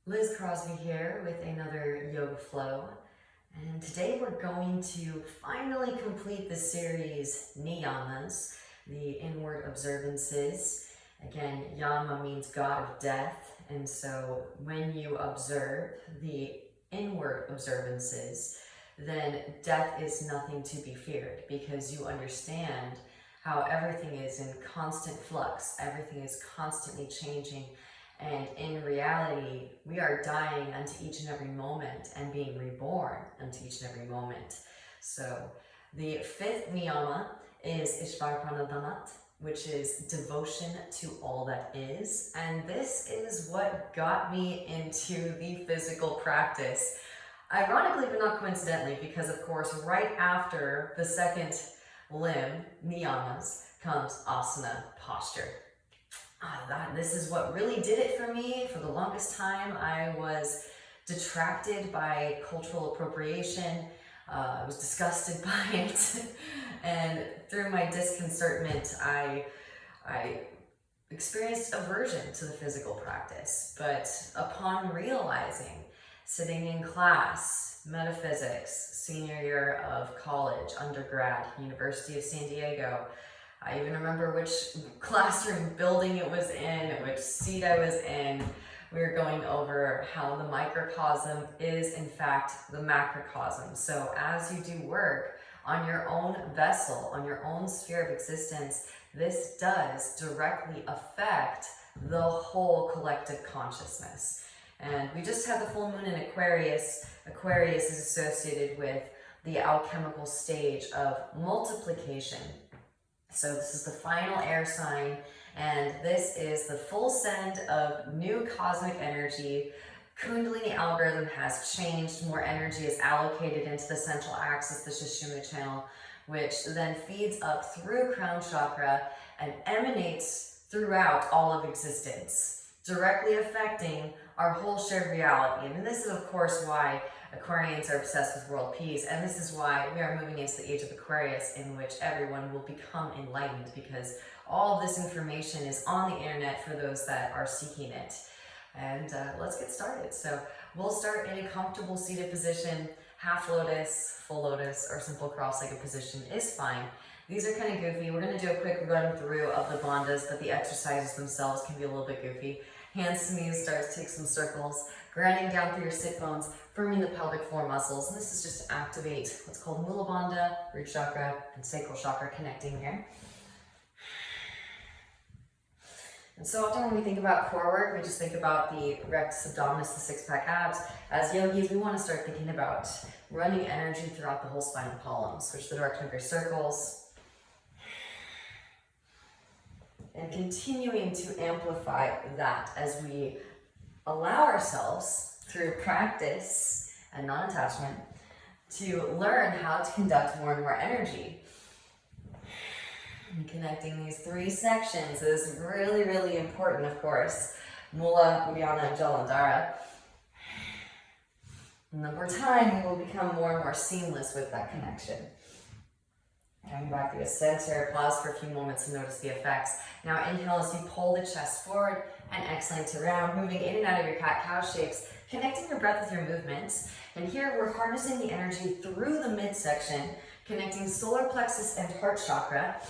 Liz Crosby here with another yoga flow, and today we're going to finally complete the series niyamas, the inward observances. Again, yama means god of death, and so when you observe the inward observances, then death is nothing to be feared because you understand how everything is in constant flux, everything is constantly changing. And in reality, we are dying unto each and every moment and being reborn unto each and every moment. So the fifth niyama is Ishvara Pranidhana, which is devotion to all that is. And this is what got me into the physical practice. Ironically, but not coincidentally, because of course, right after the second limb, niyamas, comes asana, posture. This is what really did it for me. For the longest time, I was detracted by cultural appropriation. I was disgusted by it. And through my disconcertment, I experienced aversion to the physical practice. But upon realizing, sitting in class, metaphysics, senior year of college, undergrad, University of San Diego, I even remember which classroom building it was in, which seat I was in. We were going over how the microcosm is in fact the macrocosm. So as you do work on your own vessel, on your own sphere of existence, this does directly affect the whole collective consciousness. And we just had the full moon in Aquarius. Aquarius is associated with the alchemical stage of multiplication. So this is the final air sign, and this is the full send of new cosmic energy. Kundalini algorithm has changed. More energy is allocated into the central axis, the Sushumna channel, which then feeds up through crown chakra and emanates throughout all of existence, directly affecting our whole shared reality. And this is, of course, why Aquarians are obsessed with world peace, and this is why we are moving into the age of Aquarius, in which everyone will become enlightened, because all of this information is on the internet for those that are seeking it. And let's get started. So we'll start in a comfortable seated position. Half lotus, full lotus, or simple cross-legged position is fine. These are kind of goofy. We're going to do a quick run through of the bandhas, but the exercises themselves can be a little bit goofy. Hands to knees, start to take some circles, grounding down through your sit bones, firming the pelvic floor muscles. And this is just to activate what's called Mula Bandha, root chakra, and sacral chakra connecting here. And so often when we think about core work, we just think about the rectus abdominis, the six-pack abs. As yogis, we want to start thinking about running energy throughout the whole spinal column. Switch the direction of your circles. And continuing to amplify that as we allow ourselves, through practice and non-attachment, to learn how to conduct more and more energy. And connecting these three sections is really, really important, of course. Mula, Uddiyana, and Jalandhara. And over time, we will become more and more seamless with that connection. Coming back to the center, pause for a few moments and notice the effects. Now inhale as you pull the chest forward, and exhale to round, moving in and out of your cat-cow shapes, connecting your breath with your movements. And here we're harnessing the energy through the midsection, connecting solar plexus and heart chakra.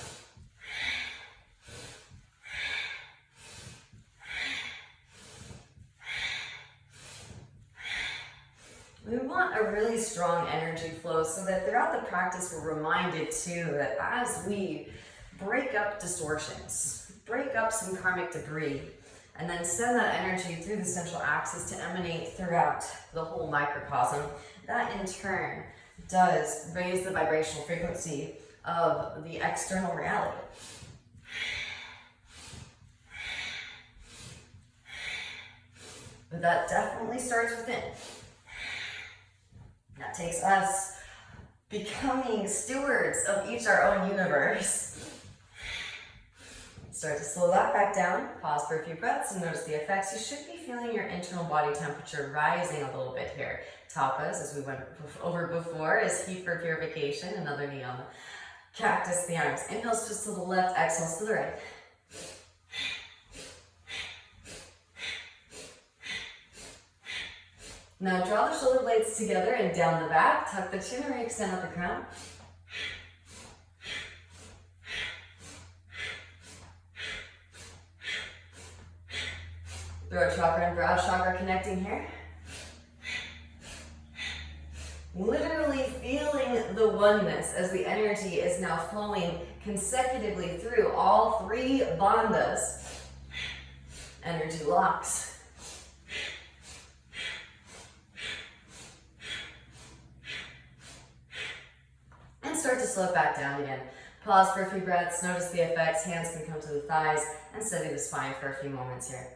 We want a really strong energy flow so that throughout the practice we're reminded too that as we break up distortions, break up some karmic debris, and then send that energy through the central axis to emanate throughout the whole microcosm, that in turn does raise the vibrational frequency of the external reality. But that definitely starts within. That takes us becoming stewards of each our own universe. Start to slow that back down, pause for a few breaths and notice the effects. You should be feeling your internal body temperature rising a little bit here. Tapas, as we went over before, is heat for purification, another niyama. Cactus, the arms. Inhale, twist to the left, exhale to the right. Now draw the shoulder blades together and down the back. Tuck the chin and extend out the crown. Throat chakra and brow chakra connecting here. Literally feeling the oneness as the energy is now flowing consecutively through all three bandhas. Energy locks. And start to slow it back down again. Pause for a few breaths, notice the effects. Hands can come to the thighs and steady the spine for a few moments here.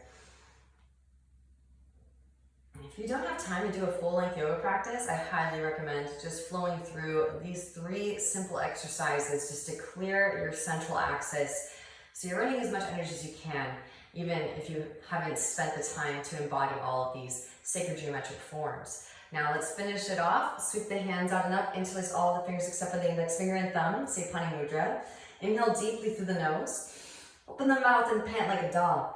If you don't have time to do a full-length yoga practice, I highly recommend just flowing through these 3 simple exercises just to clear your central axis so you're running as much energy as you can, even if you haven't spent the time to embody all of these sacred geometric forms. Now let's finish it off. Sweep the hands out and up, interlace all the fingers except for the index finger and thumb, Sapani Mudra. Inhale deeply through the nose. Open the mouth and pant like a dog.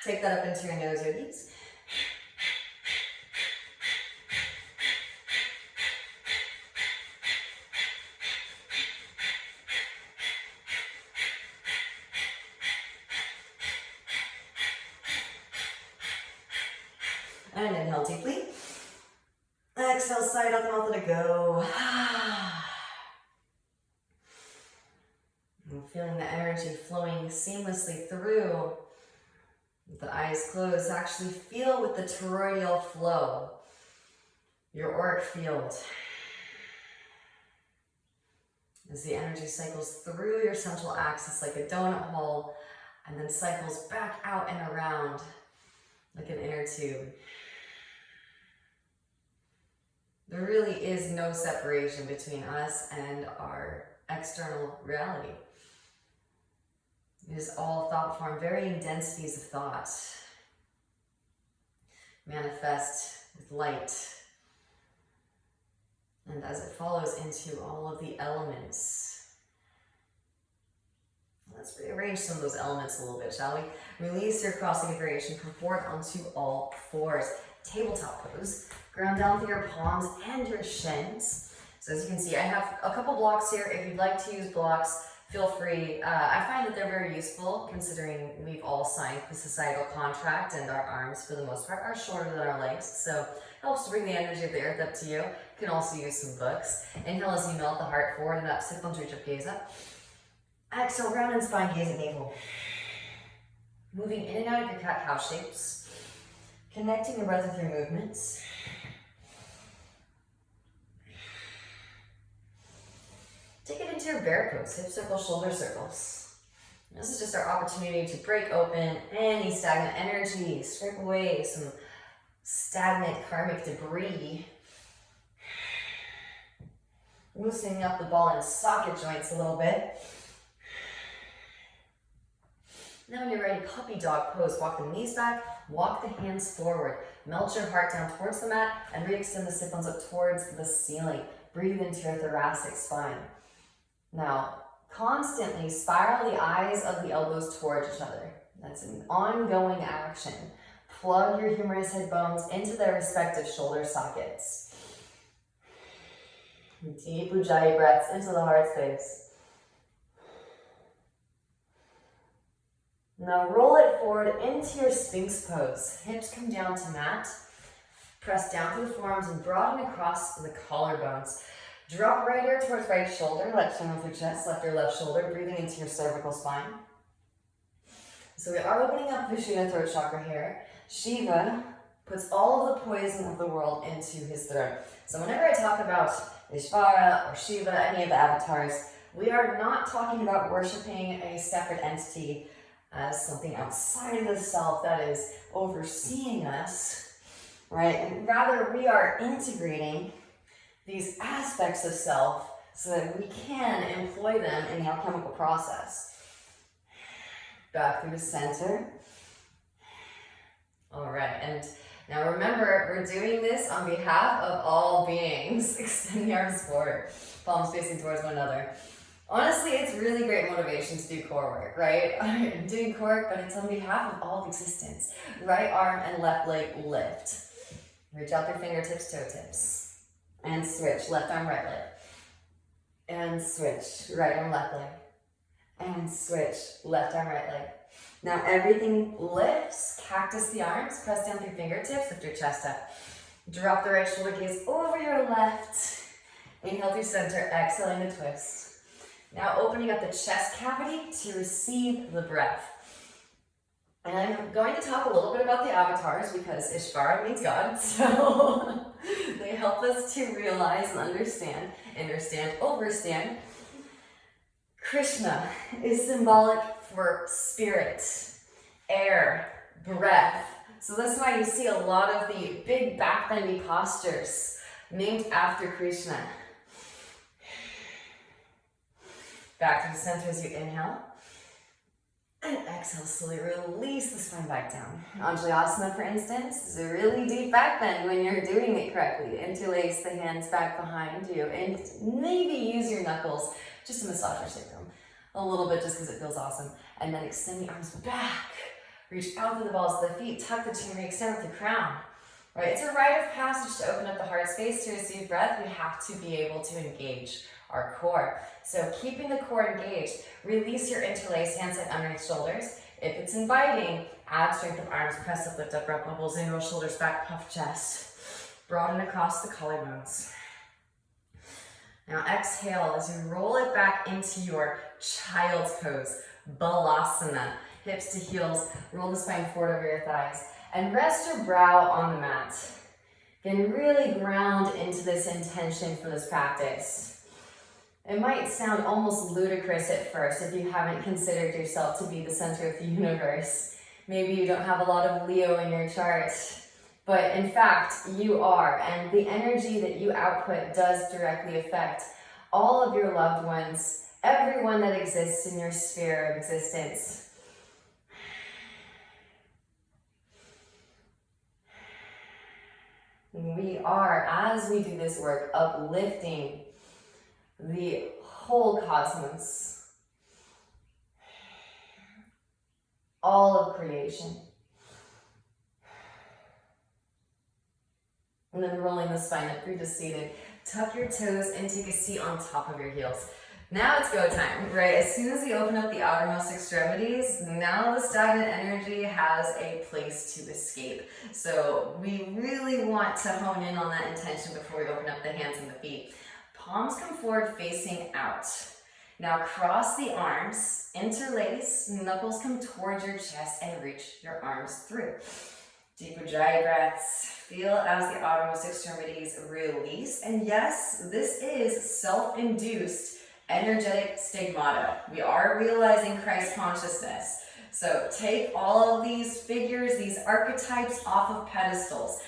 Take that up into your nose, yogis. And inhale deeply. Exhale, side out the mouth, let it go. And feeling the energy flowing seamlessly through. With the eyes closed, actually feel with the toroidal flow, your auric field. As the energy cycles through your central axis like a donut hole and then cycles back out and around like an inner tube. There really is no separation between us and our external reality. It is all thought form, varying densities of thought. Manifest with light. And as it follows into all of the elements. Let's rearrange some of those elements a little bit, shall we? Release your crossing variation from forward onto all fours. Tabletop pose. Ground down through your palms and your shins. So as you can see, I have a couple blocks here. If you'd like to use blocks, feel free. I find that they're very useful considering we've all signed the societal contract and our arms, for the most part, are shorter than our legs. So it helps to bring the energy of the earth up to you. You can also use some books. Inhale as you melt the heart forward and up. Sit bones, reach up, gaze up. Exhale, round and spine, gaze at navel. Moving in and out of your cat-cow shapes. Connecting the breath with your movements. Take it into your bear pose, hip circles, shoulder circles. This is just our opportunity to break open any stagnant energy, scrape away some stagnant karmic debris. Loosening up the ball and socket joints a little bit. Now when you're ready, puppy dog pose. Walk the knees back, walk the hands forward. Melt your heart down towards the mat and re-extend the sit bones up towards the ceiling. Breathe into your thoracic spine. Now, constantly spiral the eyes of the elbows towards each other. That's an ongoing action. Plug your humerus head bones into their respective shoulder sockets. Deep Ujjayi breaths into the heart space. Now roll it forward into your Sphinx pose. Hips come down to mat. Press down through the forearms and broaden across the collarbones. Drop right ear towards right shoulder, left hand with your chest, left ear, left shoulder, breathing into your cervical spine. So we are opening up Vishuddha throat chakra here. Shiva puts all of the poison of the world into his throat. So whenever I talk about Ishvara or Shiva, any of the avatars, we are not talking about worshiping a separate entity as something outside of the self that is overseeing us, right? And rather we are integrating these aspects of self so that we can employ them in the alchemical process. Back through the center. All right, and now remember, we're doing this on behalf of all beings. Extend the arms forward, palms facing towards one another. Honestly, it's really great motivation to do core work, right? I'm doing core work, but it's on behalf of all of existence. Right arm and left leg lift. Reach out through fingertips, toe tips. And switch, left arm, right leg. And switch, right arm, left leg. And switch, left arm, right leg. Now everything lifts, cactus the arms, press down through fingertips, lift your chest up. Drop the right shoulder gaze over your left. Inhale through center, exhaling the twist. Now opening up the chest cavity to receive the breath. And I'm going to talk a little bit about the avatars because Ishvara means God, so they help us to realize and understand, overstand. Krishna is symbolic for spirit, air, breath. So that's why you see a lot of the big backbendy postures named after Krishna. Back to the center as you inhale. And exhale, slowly release the spine back down. Anjali-asana, for instance, is a really deep back bend when you're doing it correctly. Interlace the hands back behind you and maybe use your knuckles just to massage your sacrum a little bit just because it feels awesome. And then extend the arms back. Reach out through the balls of the feet, tuck the chin, re-extend with the crown. Right? It's a rite of passage to open up the heart space to receive breath. We have to be able to engage our core. So keeping the core engaged, release your interlace, hands like underneath shoulders. If it's inviting, add strength of arms, press up, lift up, rub elbows in, roll shoulders back, puff chest. Broaden across the collarbones. Now exhale as you roll it back into your child's pose, balasana. Hips to heels, roll the spine forward over your thighs. And rest your brow on the mat. Again, really ground into this intention for this practice. It might sound almost ludicrous at first if you haven't considered yourself to be the center of the universe. Maybe you don't have a lot of Leo in your chart, but in fact, you are. And the energy that you output does directly affect all of your loved ones, everyone that exists in your sphere of existence. We are, as we do this work, uplifting the whole cosmos, all of creation. And then rolling the spine up, you're just seated. Tuck your toes and take a seat on top of your heels. Now it's go time, right? As soon as you open up the outermost extremities, now the stagnant energy has a place to escape. So we really want to hone in on that intention before we open up the hands and the feet. Palms come forward facing out. Now cross the arms, interlace, knuckles come towards your chest and reach your arms through. Deep ujjayi breaths. Feel as the outermost extremities release. And yes, this is self-induced energetic stigmata. We are realizing Christ consciousness. So take all of these figures, these archetypes off of pedestals.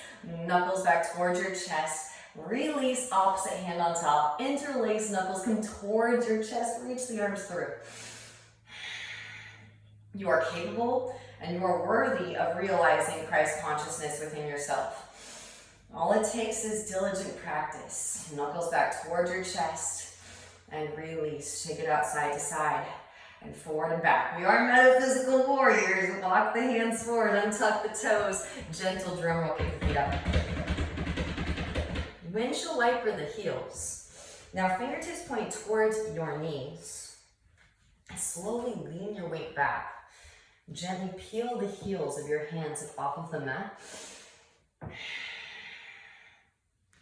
Knuckles back towards your chest. Release, opposite hand on top. Interlace, knuckles come towards your chest. Reach the arms through. You are capable and you are worthy of realizing Christ consciousness within yourself. All it takes is diligent practice. Knuckles back towards your chest. And release. Shake it out side to side and forward and back. We are metaphysical warriors. Walk the hands forward, untuck the toes. Gentle drum roll, kick the feet up. Windshield wiper the heels. Now fingertips point towards your knees. Slowly lean your weight back. Gently peel the heels of your hands off of the mat.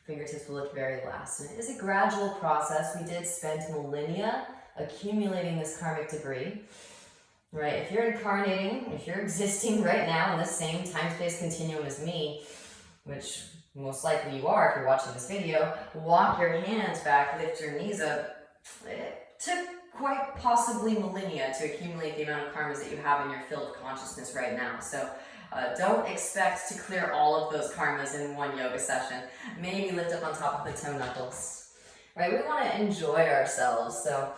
Fingertips will look very last. And it is a gradual process. We did spend millennia accumulating this karmic debris. Right? If you're incarnating, if you're existing right now in the same time-space continuum as me, which most likely you are if you're watching this video, walk your hands back, lift your knees up. It took quite possibly millennia to accumulate the amount of karmas that you have in your field of consciousness right now. So don't expect to clear all of those karmas in one yoga session. Maybe lift up on top of the toe knuckles. Right? We want to enjoy ourselves. So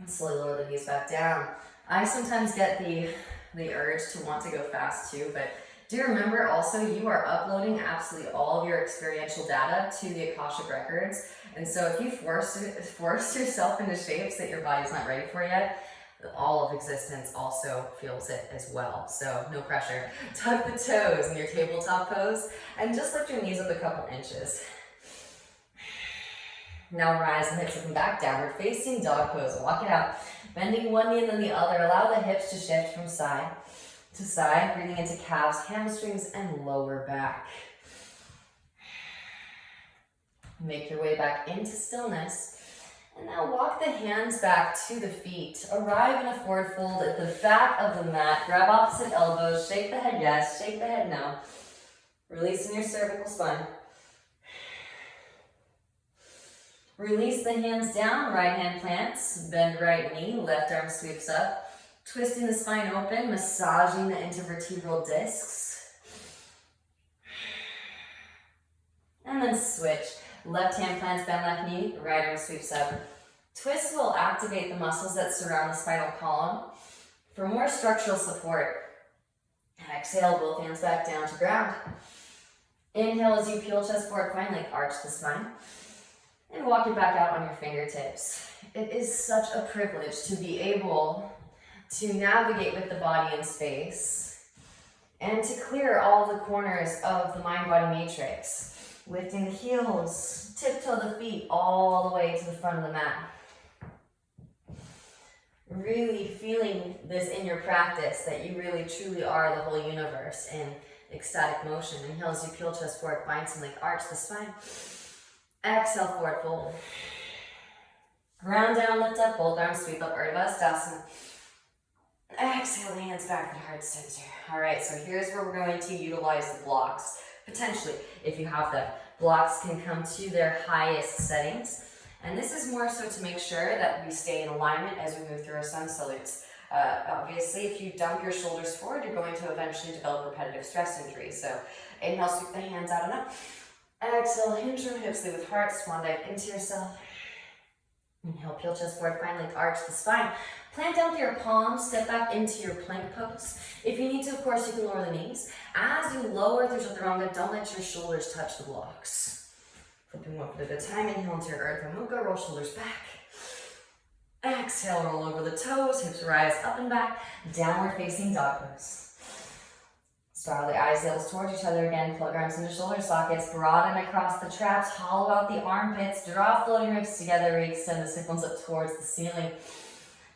slowly lower the knees back down. I sometimes get the urge to want to go fast too, but Do remember also you are uploading absolutely all of your experiential data to the Akashic records. And so if you force yourself into shapes that your body's not ready for yet, all of existence also feels it as well. So no pressure. Tuck the toes in your tabletop pose and just lift your knees up a couple inches. Now rise the hips up and back, downward facing dog pose. Walk it out. Bending one knee and then the other. Allow the hips to shift from side to side. Breathing into calves, hamstrings, and lower back. Make your way back into stillness. And now walk the hands back to the feet. Arrive in a forward fold at the back of the mat. Grab opposite elbows. Shake the head yes. Shake the head no. Releasing your cervical spine. Release the hands down, right hand plants, bend right knee, left arm sweeps up, twisting the spine open, massaging the intervertebral discs. And then switch. Left hand plants, bend left knee, right arm sweeps up. Twist will activate the muscles that surround the spinal column. For more structural support, exhale, both hands back down to ground. Inhale as you peel chest forward, finally arch the spine. And walk it back out on your fingertips. It is such a privilege to be able to navigate with the body in space and to clear all the corners of the mind-body matrix. Lifting the heels, tiptoe the feet all the way to the front of the mat. Really feeling this in your practice, that you really truly are the whole universe in ecstatic motion. Inhale as you peel chest forward, find some length, arch the spine. Exhale, forward fold. Ground down, lift up, both arms sweep up, Urdhva Hastasana. Exhale, the hands back to heart center. All right, so here's where we're going to utilize the blocks. Potentially, if you have them. Blocks can come to their highest settings. And this is more so to make sure that we stay in alignment as we move through our sun salutes. Obviously, if you dump your shoulders forward, you're going to eventually develop repetitive stress injuries. So inhale, sweep the hands out and up. Exhale, hinge from hips, lead with heart, swan dive into yourself. Inhale, peel chest forward, finally arch the spine. Plant down with your palms, step back into your plank pose. If you need to, of course, you can lower the knees. As you lower through chaturanga, don't let your shoulders touch the blocks. Flipping one foot at a time, inhale into your Urdhva Mukha, roll shoulders back. Exhale, roll over the toes, hips rise up and back, downward facing dog pose. Spiral the eyes, heels towards each other again, plug arms into shoulder sockets, broaden across the traps, hollow out the armpits, draw floating ribs together, re-extend the sit bones up towards the ceiling.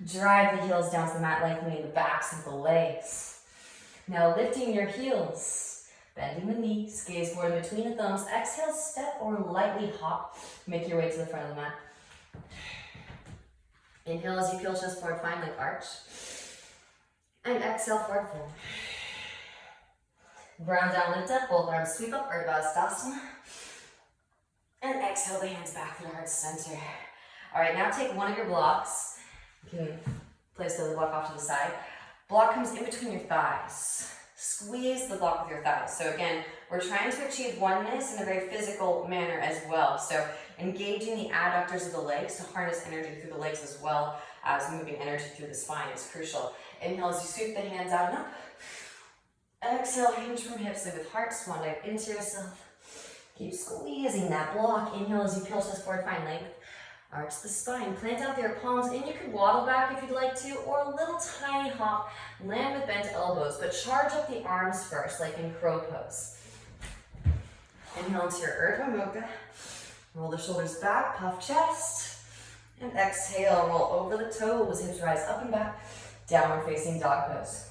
Drive the heels down to the mat, lengthening the backs of the legs. Now lifting your heels, bending the knees, gaze forward between the thumbs, exhale, step or lightly hop, make your way to the front of the mat. Inhale as you peel chest forward, finally arch. And exhale, forward fold. Ground down, lift up, both arms sweep up, Urdhva Hastasana. And exhale the hands back to the heart center. All right, now take one of your blocks. You can place the other block off to the side. Block comes in between your thighs. Squeeze the block with your thighs. So again, we're trying to achieve oneness in a very physical manner as well. So engaging the adductors of the legs to harness energy through the legs as well as moving energy through the spine is crucial. Inhale as you sweep the hands out and up. Exhale, hinge from hips, lead with heart, swan dive into yourself. Keep squeezing that block. Inhale as you peel chest forward, find length. Arch the spine, plant out your palms, and you can waddle back if you'd like to, or a little tiny hop, land with bent elbows, but charge up the arms first, like in crow pose. Inhale into your Urdhva Mukha. Roll the shoulders back, puff chest. And exhale, roll over the toes, hips rise up and back, downward facing dog pose.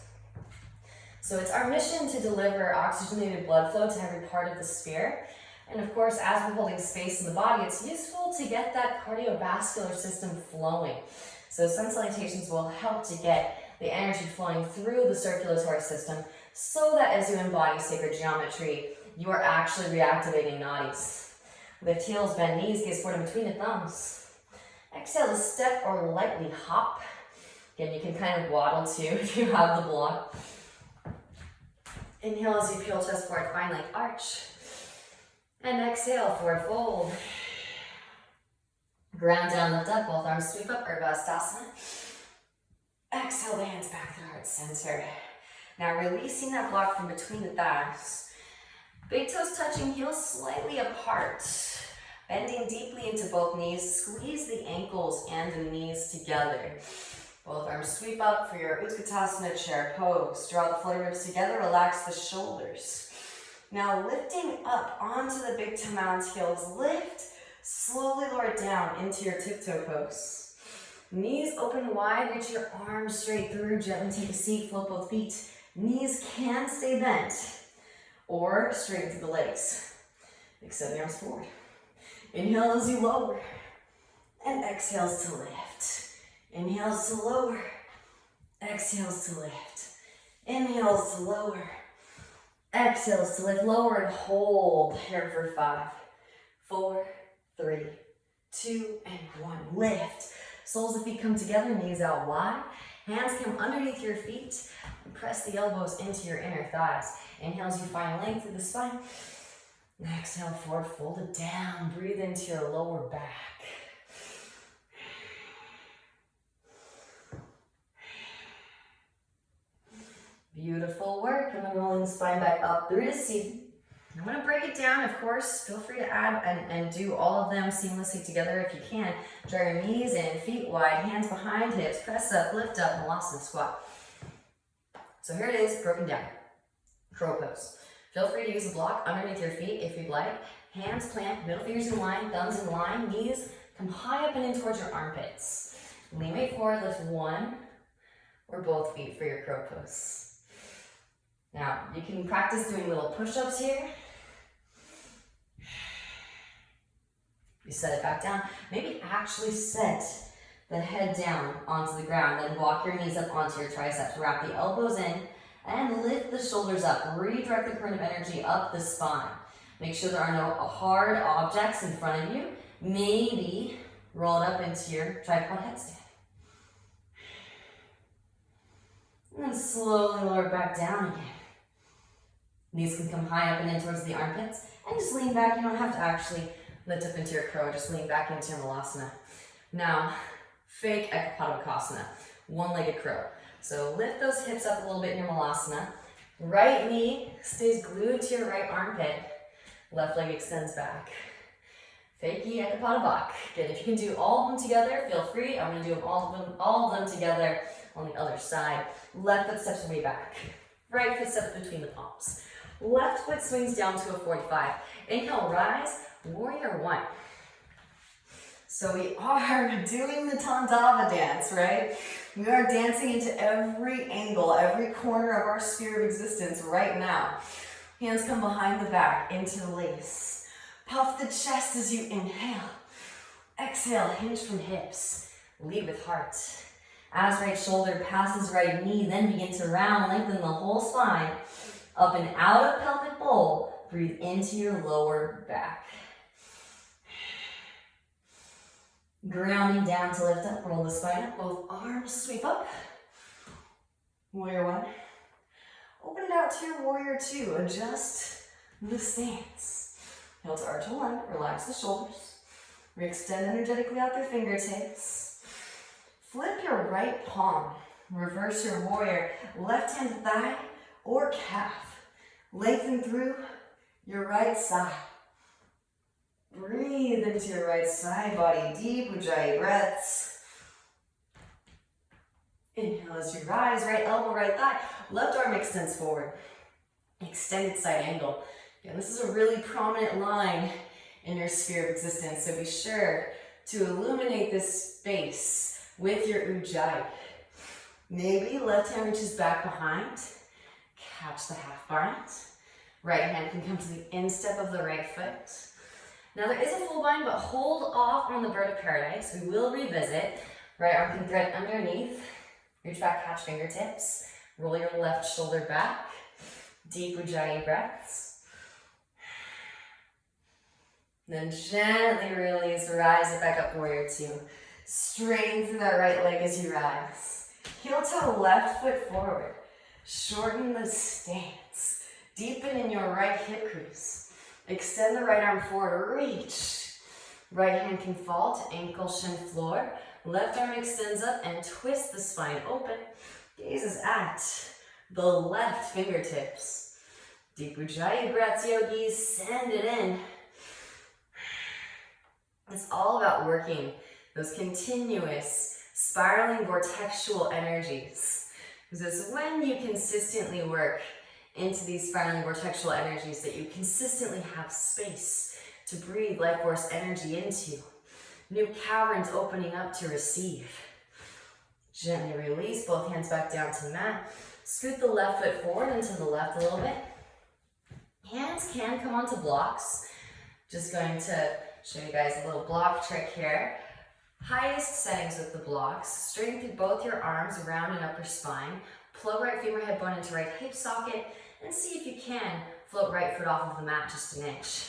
So it's our mission to deliver oxygenated blood flow to every part of the sphere. And of course, as we're holding space in the body, it's useful to get that cardiovascular system flowing. So sun salutations will help to get the energy flowing through the circulatory system so that as you embody sacred geometry, you are actually reactivating nadis. Lift heels, bend knees, gaze forward in between the thumbs. Exhale to step or lightly hop. Again, you can kind of waddle too if you have the block. Inhale as you peel chest forward, find length, arch. And exhale, forward fold. Ground down, lift up, both arms sweep up, Urdhva Hastasana. Exhale the hands back to the heart center. Now releasing that block from between the thighs. Big toes touching, heels slightly apart. Bending deeply into both knees, squeeze the ankles and the knees together. Both arms sweep up for your Utkatasana chair pose. Draw the floor ribs together, relax the shoulders. Now lifting up onto the big toe mountain heels, lift, slowly lower it down into your tiptoe pose. Knees open wide, reach your arms straight through, gently take a seat, float both feet. Knees can stay bent or straighten through the legs. Extend the arms forward. Inhale as you lower, and exhales to lift. Inhales to lower, exhales to lift. Inhales to lower, exhales to lift. Lower and hold here for 5, 4, 3, 2, and 1. Lift. Soles of the feet come together, knees out wide. Hands come underneath your feet. And press the elbows into your inner thighs. Inhale as you find length through the spine. Exhale, forward, fold it down. Breathe into your lower back. Beautiful work. And then rolling the spine back up through to seated. I'm going to break it down, of course. Feel free to add and do all of them seamlessly together if you can. Draw your knees in, feet wide, hands behind hips. Press up, lift up, Malasana squat. So here it is, broken down. Crow pose. Feel free to use a block underneath your feet if you'd like. Hands plant, middle fingers in line, thumbs in line. Knees come high up and in towards your armpits. Lean weight forward, lift one or both feet for your crow pose. Now, you can practice doing little push-ups here. You set it back down. Maybe actually set the head down onto the ground. Then walk your knees up onto your triceps. Wrap the elbows in and lift the shoulders up. Redirect the current of energy up the spine. Make sure there are no hard objects in front of you. Maybe roll it up into your tripod headstand. And then slowly lower it back down again. Knees can come high up and in towards the armpits. And just lean back. You don't have to actually lift up into your crow. Just lean back into your Malasana. Now, fake Ekapadakasana. One-legged crow. So lift those hips up a little bit in your Malasana. Right knee stays glued to your right armpit. Left leg extends back. Fakie Ekapadabak. Again, if you can do all of them together, feel free. I'm going to do all of them together on the other side. Left foot steps way back. Right foot steps between the palms. Left foot swings down to a 45. Inhale, rise, warrior one. So we are doing the Tandava dance, right? We are dancing into every angle, every corner of our sphere of existence right now. Hands come behind the back, into the lace. Puff the chest as you inhale. Exhale, hinge from hips. Lead with heart. As right shoulder passes right knee, then begin to round, lengthen the whole spine. Up and out of pelvic bowl. Breathe into your lower back. Grounding down to lift up, roll the spine up, both arms sweep up. Warrior one. Open it out to your warrior two, adjust the stance. Heel to arch one, relax the shoulders. Re-extend energetically out their fingertips. Flip your right palm, reverse your warrior, left hand thigh or calf. Lengthen through your right side. Breathe into your right side body, deep Ujjayi breaths. Inhale as you rise, right elbow, right thigh. Left arm extends forward. Extended side angle. Again, this is a really prominent line in your sphere of existence, so be sure to illuminate this space with your Ujjayi. Maybe left hand reaches back behind. Catch the half bind. Right hand can come to the instep of the right foot. Now there is a full bind, but hold off on the bird of paradise. We will revisit. Right arm can thread underneath. Reach back, catch fingertips. Roll your left shoulder back. Deep Ujjayi breaths. Then gently release, rise it back up, warrior two. Straighten through that right leg as you rise. Heel toe left foot forward. Shorten the stance. Deepen in your right hip crease. Extend the right arm forward, reach. Right hand can fall to ankle, shin, floor. Left arm extends up and twist the spine open. Gaze is at the left fingertips. Deep Ujjayi breaths, yogis, send it in. It's all about working those continuous spiraling vortexual energies. Because it's when you consistently work into these spiraling vortexual energies that you consistently have space to breathe life force energy into. New caverns opening up to receive. Gently release, both hands back down to mat. Scoot the left foot forward and to the left a little bit. Hands can come onto blocks. Just going to show you guys a little block trick here. Highest settings with the blocks. Straighten through both your arms, round and upper spine. Plug right femur head bone into right hip socket. And see if you can float right foot off of the mat just an inch.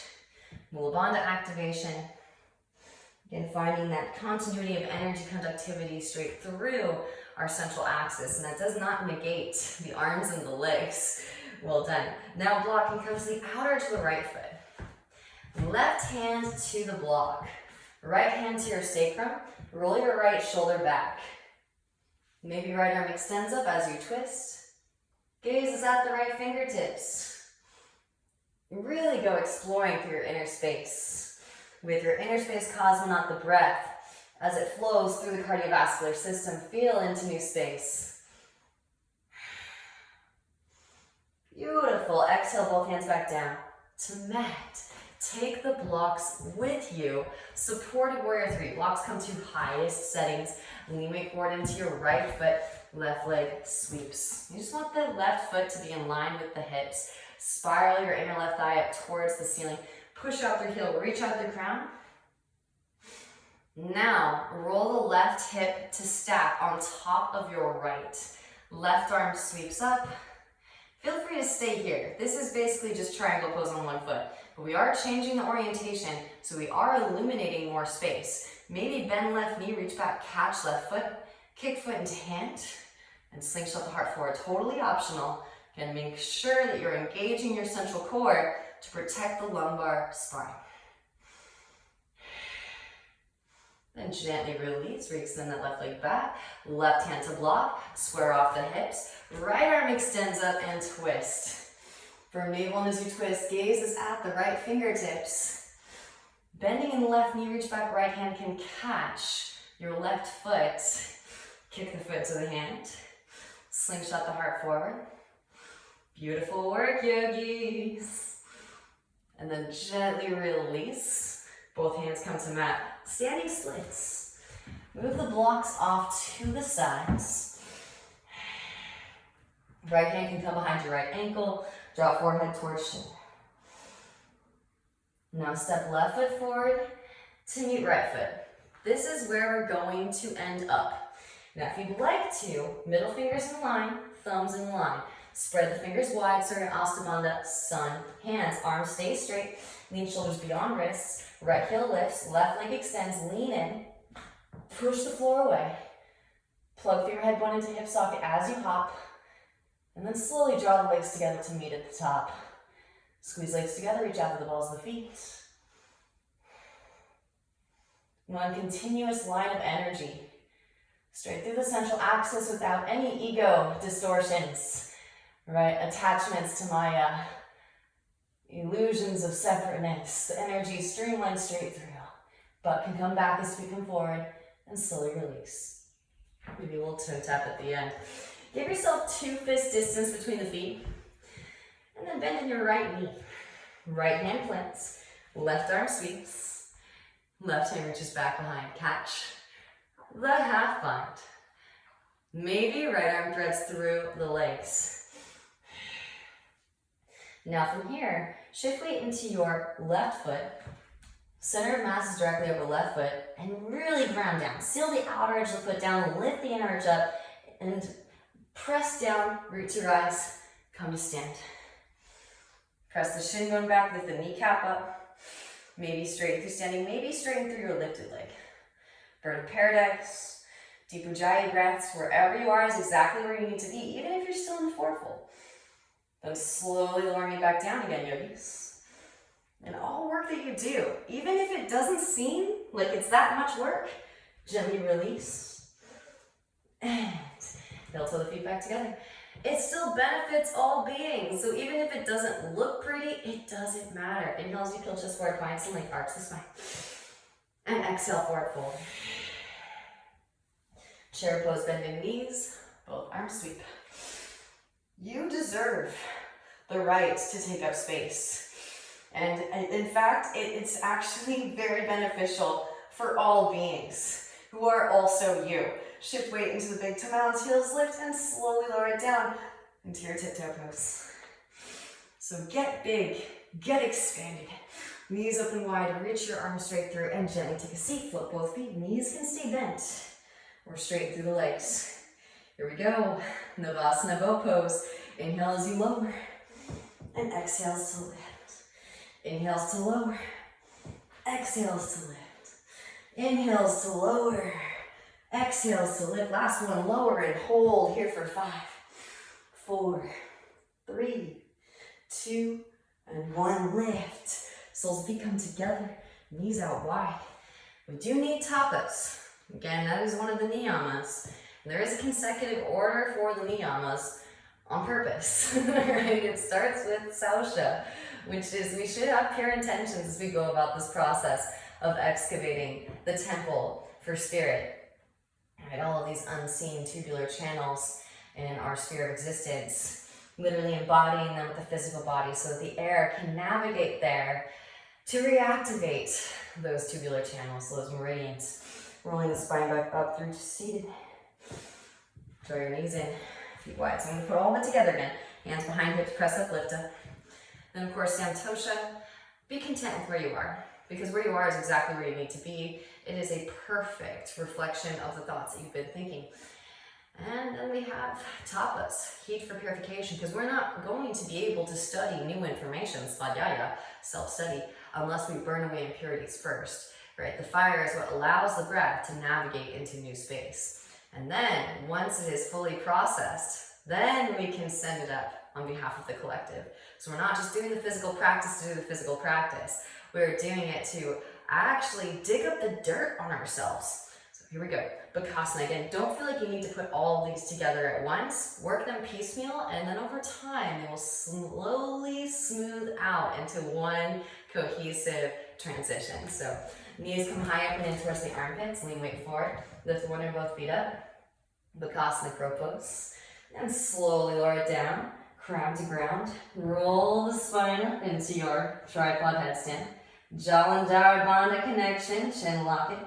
Move on to activation. Again, finding that continuity of energy conductivity straight through our central axis. And that does not negate the arms and the legs. Well done. Now blocking comes the outer edge of the right foot. Left hand to the block. Right hand to your sacrum. Roll your right shoulder back. Maybe right arm extends up as you twist. Gaze is at the right fingertips. Really go exploring through your inner space. With your inner space cosmonaut, the breath, as it flows through the cardiovascular system, feel into new space. Beautiful. Exhale, both hands back down to mat. Take the blocks with you. Supported warrior three. Blocks come to highest settings. Lean weight forward into your right foot. Left leg sweeps. You just want the left foot to be in line with the hips. Spiral your inner left thigh up towards the ceiling. Push out through heel, reach out the crown. Now, roll the left hip to stack on top of your right. Left arm sweeps up. Feel free to stay here. This is basically just triangle pose on one foot. But we are changing the orientation, so we are illuminating more space. Maybe bend left knee, reach back, catch left foot, kick foot into hand, and slingshot the heart forward. Totally optional. Again, make sure that you're engaging your central core to protect the lumbar spine. Then gently release, re-extend that left leg back, left hand to block, square off the hips, right arm extends up and twist. For navel as you twist, gaze is at the right fingertips. Bending in the left knee, reach back, right hand can catch your left foot. Kick the foot to the hand. Slingshot the heart forward. Beautiful work, yogis. And then gently release. Both hands come to mat. Standing splits. Move the blocks off to the sides. Right hand can come behind your right ankle. Draw forehead towards shin. Now step left foot forward to meet right foot. This is where we're going to end up. Now if you'd like to, middle fingers in line, thumbs in line. Spread the fingers wide, Surya Asta Bandha, sun, hands, arms stay straight, lean shoulders beyond wrists, right heel lifts, left leg extends, lean in, push the floor away, plug your head bone into hip socket as you hop, and then slowly draw the legs together to meet at the top. Squeeze legs together, reach out to the balls of the feet. One continuous line of energy, straight through the central axis without any ego distortions. Right, attachments to my illusions of separateness. The energy streamlines straight through. Butt can come back as we come forward and slowly release. Maybe a little toe tap at the end. Give yourself 2 fist distance between the feet. And then bend in your right knee. Right hand plants. Left arm sweeps. Left hand reaches back behind. Catch the half bind. Maybe right arm threads through the legs. Now from here, shift weight into your left foot. Center of mass is directly over left foot, and really ground down. Seal the outer edge of the foot down, lift the inner edge up, and press down, root to rise, come to stand. Press the shin bone back, lift the kneecap up. Maybe straighten through standing, maybe straighten through your lifted leg. Bird of paradise, deep ujjayi breaths, wherever you are is exactly where you need to be, even if you're still in the fourfold. Then slowly lower me back down again, yogis. And all work that you do, even if it doesn't seem like it's that much work, gently release. And heel toe the feet back together. It still benefits all beings. So even if it doesn't look pretty, it doesn't matter. Inhale as you peel chest forward, find some length, arch the spine. And exhale, forward fold. Chair pose, bending knees, both arms sweep. You deserve the right to take up space. And in fact, it's actually very beneficial for all beings who are also you. Shift weight into the big toe mounds, heels lift, and slowly lower it down into your tiptoe pose. So get big, get expanded. Knees open wide, reach your arms straight through, and gently take a seat. Flip both feet, knees can stay bent or straight through the legs. Here we go, Navasana bow pose. Inhale as you lower, and exhales to lift. Inhales to lower, exhales to lift. Inhales to lower, exhales to lift. Last one, lower and hold here for 5, 4, 3, 2, and 1. Lift. Soles feet come together, knees out wide. We do need tapas. Again, that is one of the niyamas. There is a consecutive order for the niyamas on purpose, right? It starts with sausha, which is we should have pure intentions as we go about this process of excavating the temple for spirit. Right? All of these unseen tubular channels in our sphere of existence, literally embodying them with the physical body so that the air can navigate there to reactivate those tubular channels, those meridians. Rolling the spine back up through to seated. Draw your knees in, feet wide. So I'm going to put all of it together again. Hands behind hips, press up, lift up. Then of course, Santosha. Be content with where you are, because where you are is exactly where you need to be. It is a perfect reflection of the thoughts that you've been thinking. And then we have tapas, heat for purification, because we're not going to be able to study new information, svadhyaya, self-study, unless we burn away impurities first, right? The fire is what allows the breath to navigate into new space. And then, once it is fully processed, then we can send it up on behalf of the collective. So we're not just doing the physical practice to do the physical practice. We're doing it to actually dig up the dirt on ourselves. So here we go. Bakasana. Again, don't feel like you need to put all of these together at once. Work them piecemeal, and then over time, they will slowly smooth out into one cohesive transition. So knees come high up and in towards the armpits. Lean weight forward. Lift one or both feet up. Bakasana crow pose. And slowly lower it down. Crab to ground. Roll the spine up into your tripod headstand. Jalandhara Bandha connection. Chin lock it.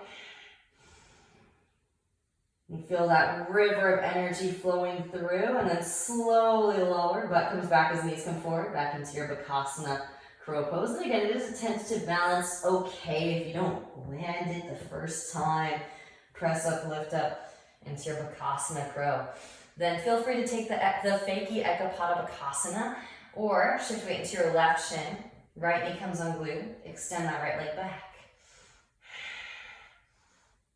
You feel that river of energy flowing through, and then slowly lower. Butt comes back as knees come forward, back into your Bakasana crow pose. And again, it is a tentative balance. Okay if you don't land it the first time. Press up, lift up into your Bakasana crow. Then feel free to take the Faiki Ekapada Bakasana, or shift weight into your left shin. Right knee comes unglued. Extend that right leg back.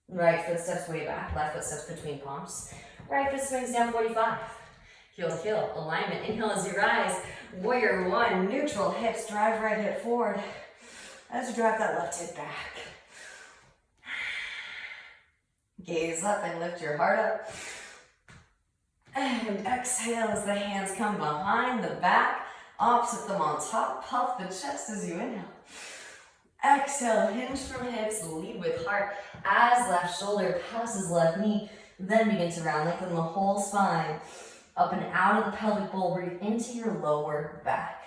Right foot steps way back, left foot steps between palms. Right foot swings down 45. Heel to heel, alignment. Inhale as you rise. Warrior one, neutral hips, drive right hip forward. As you drive that left hip back. Gaze up and lift your heart up. And exhale as the hands come behind the back. Opposite them on top. Puff the chest as you inhale. Exhale, hinge from hips, lead with heart. As left shoulder passes left knee, then begin to round, lengthen the whole spine. Up and out of the pelvic bowl, breathe into your lower back.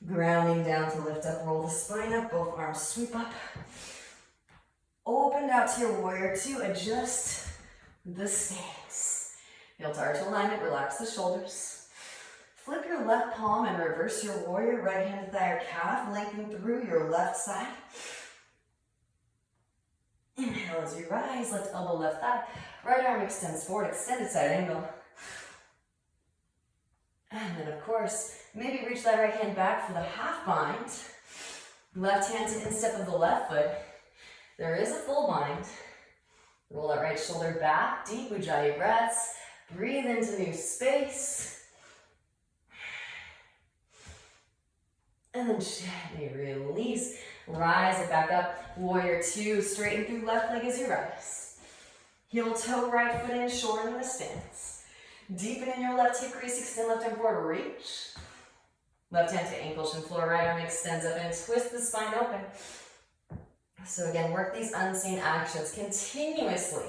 Grounding down to lift up, roll the spine up, both arms sweep up. Open out to your warrior two, adjust the stance. Heel to arch alignment, relax the shoulders. Flip your left palm and reverse your warrior, right hand to thigh or calf, lengthen through your left side. Inhale as you rise, lift elbow, left thigh. Right arm extends forward, extended side angle. And then of course, maybe reach that right hand back for the half bind. Left hand to instep of the left foot. There is a full bind. Roll that right shoulder back, deep Ujjayi breaths. Breathe into new space. And then gently release. Rise it back up. Warrior two, straighten through left leg as you rise. Heel toe, right foot in, shorten the stance. Deepen in your left hip crease, extend left arm forward, reach. Left hand to ankle, shin floor, right arm extends up and twist the spine open. So again, work these unseen actions continuously.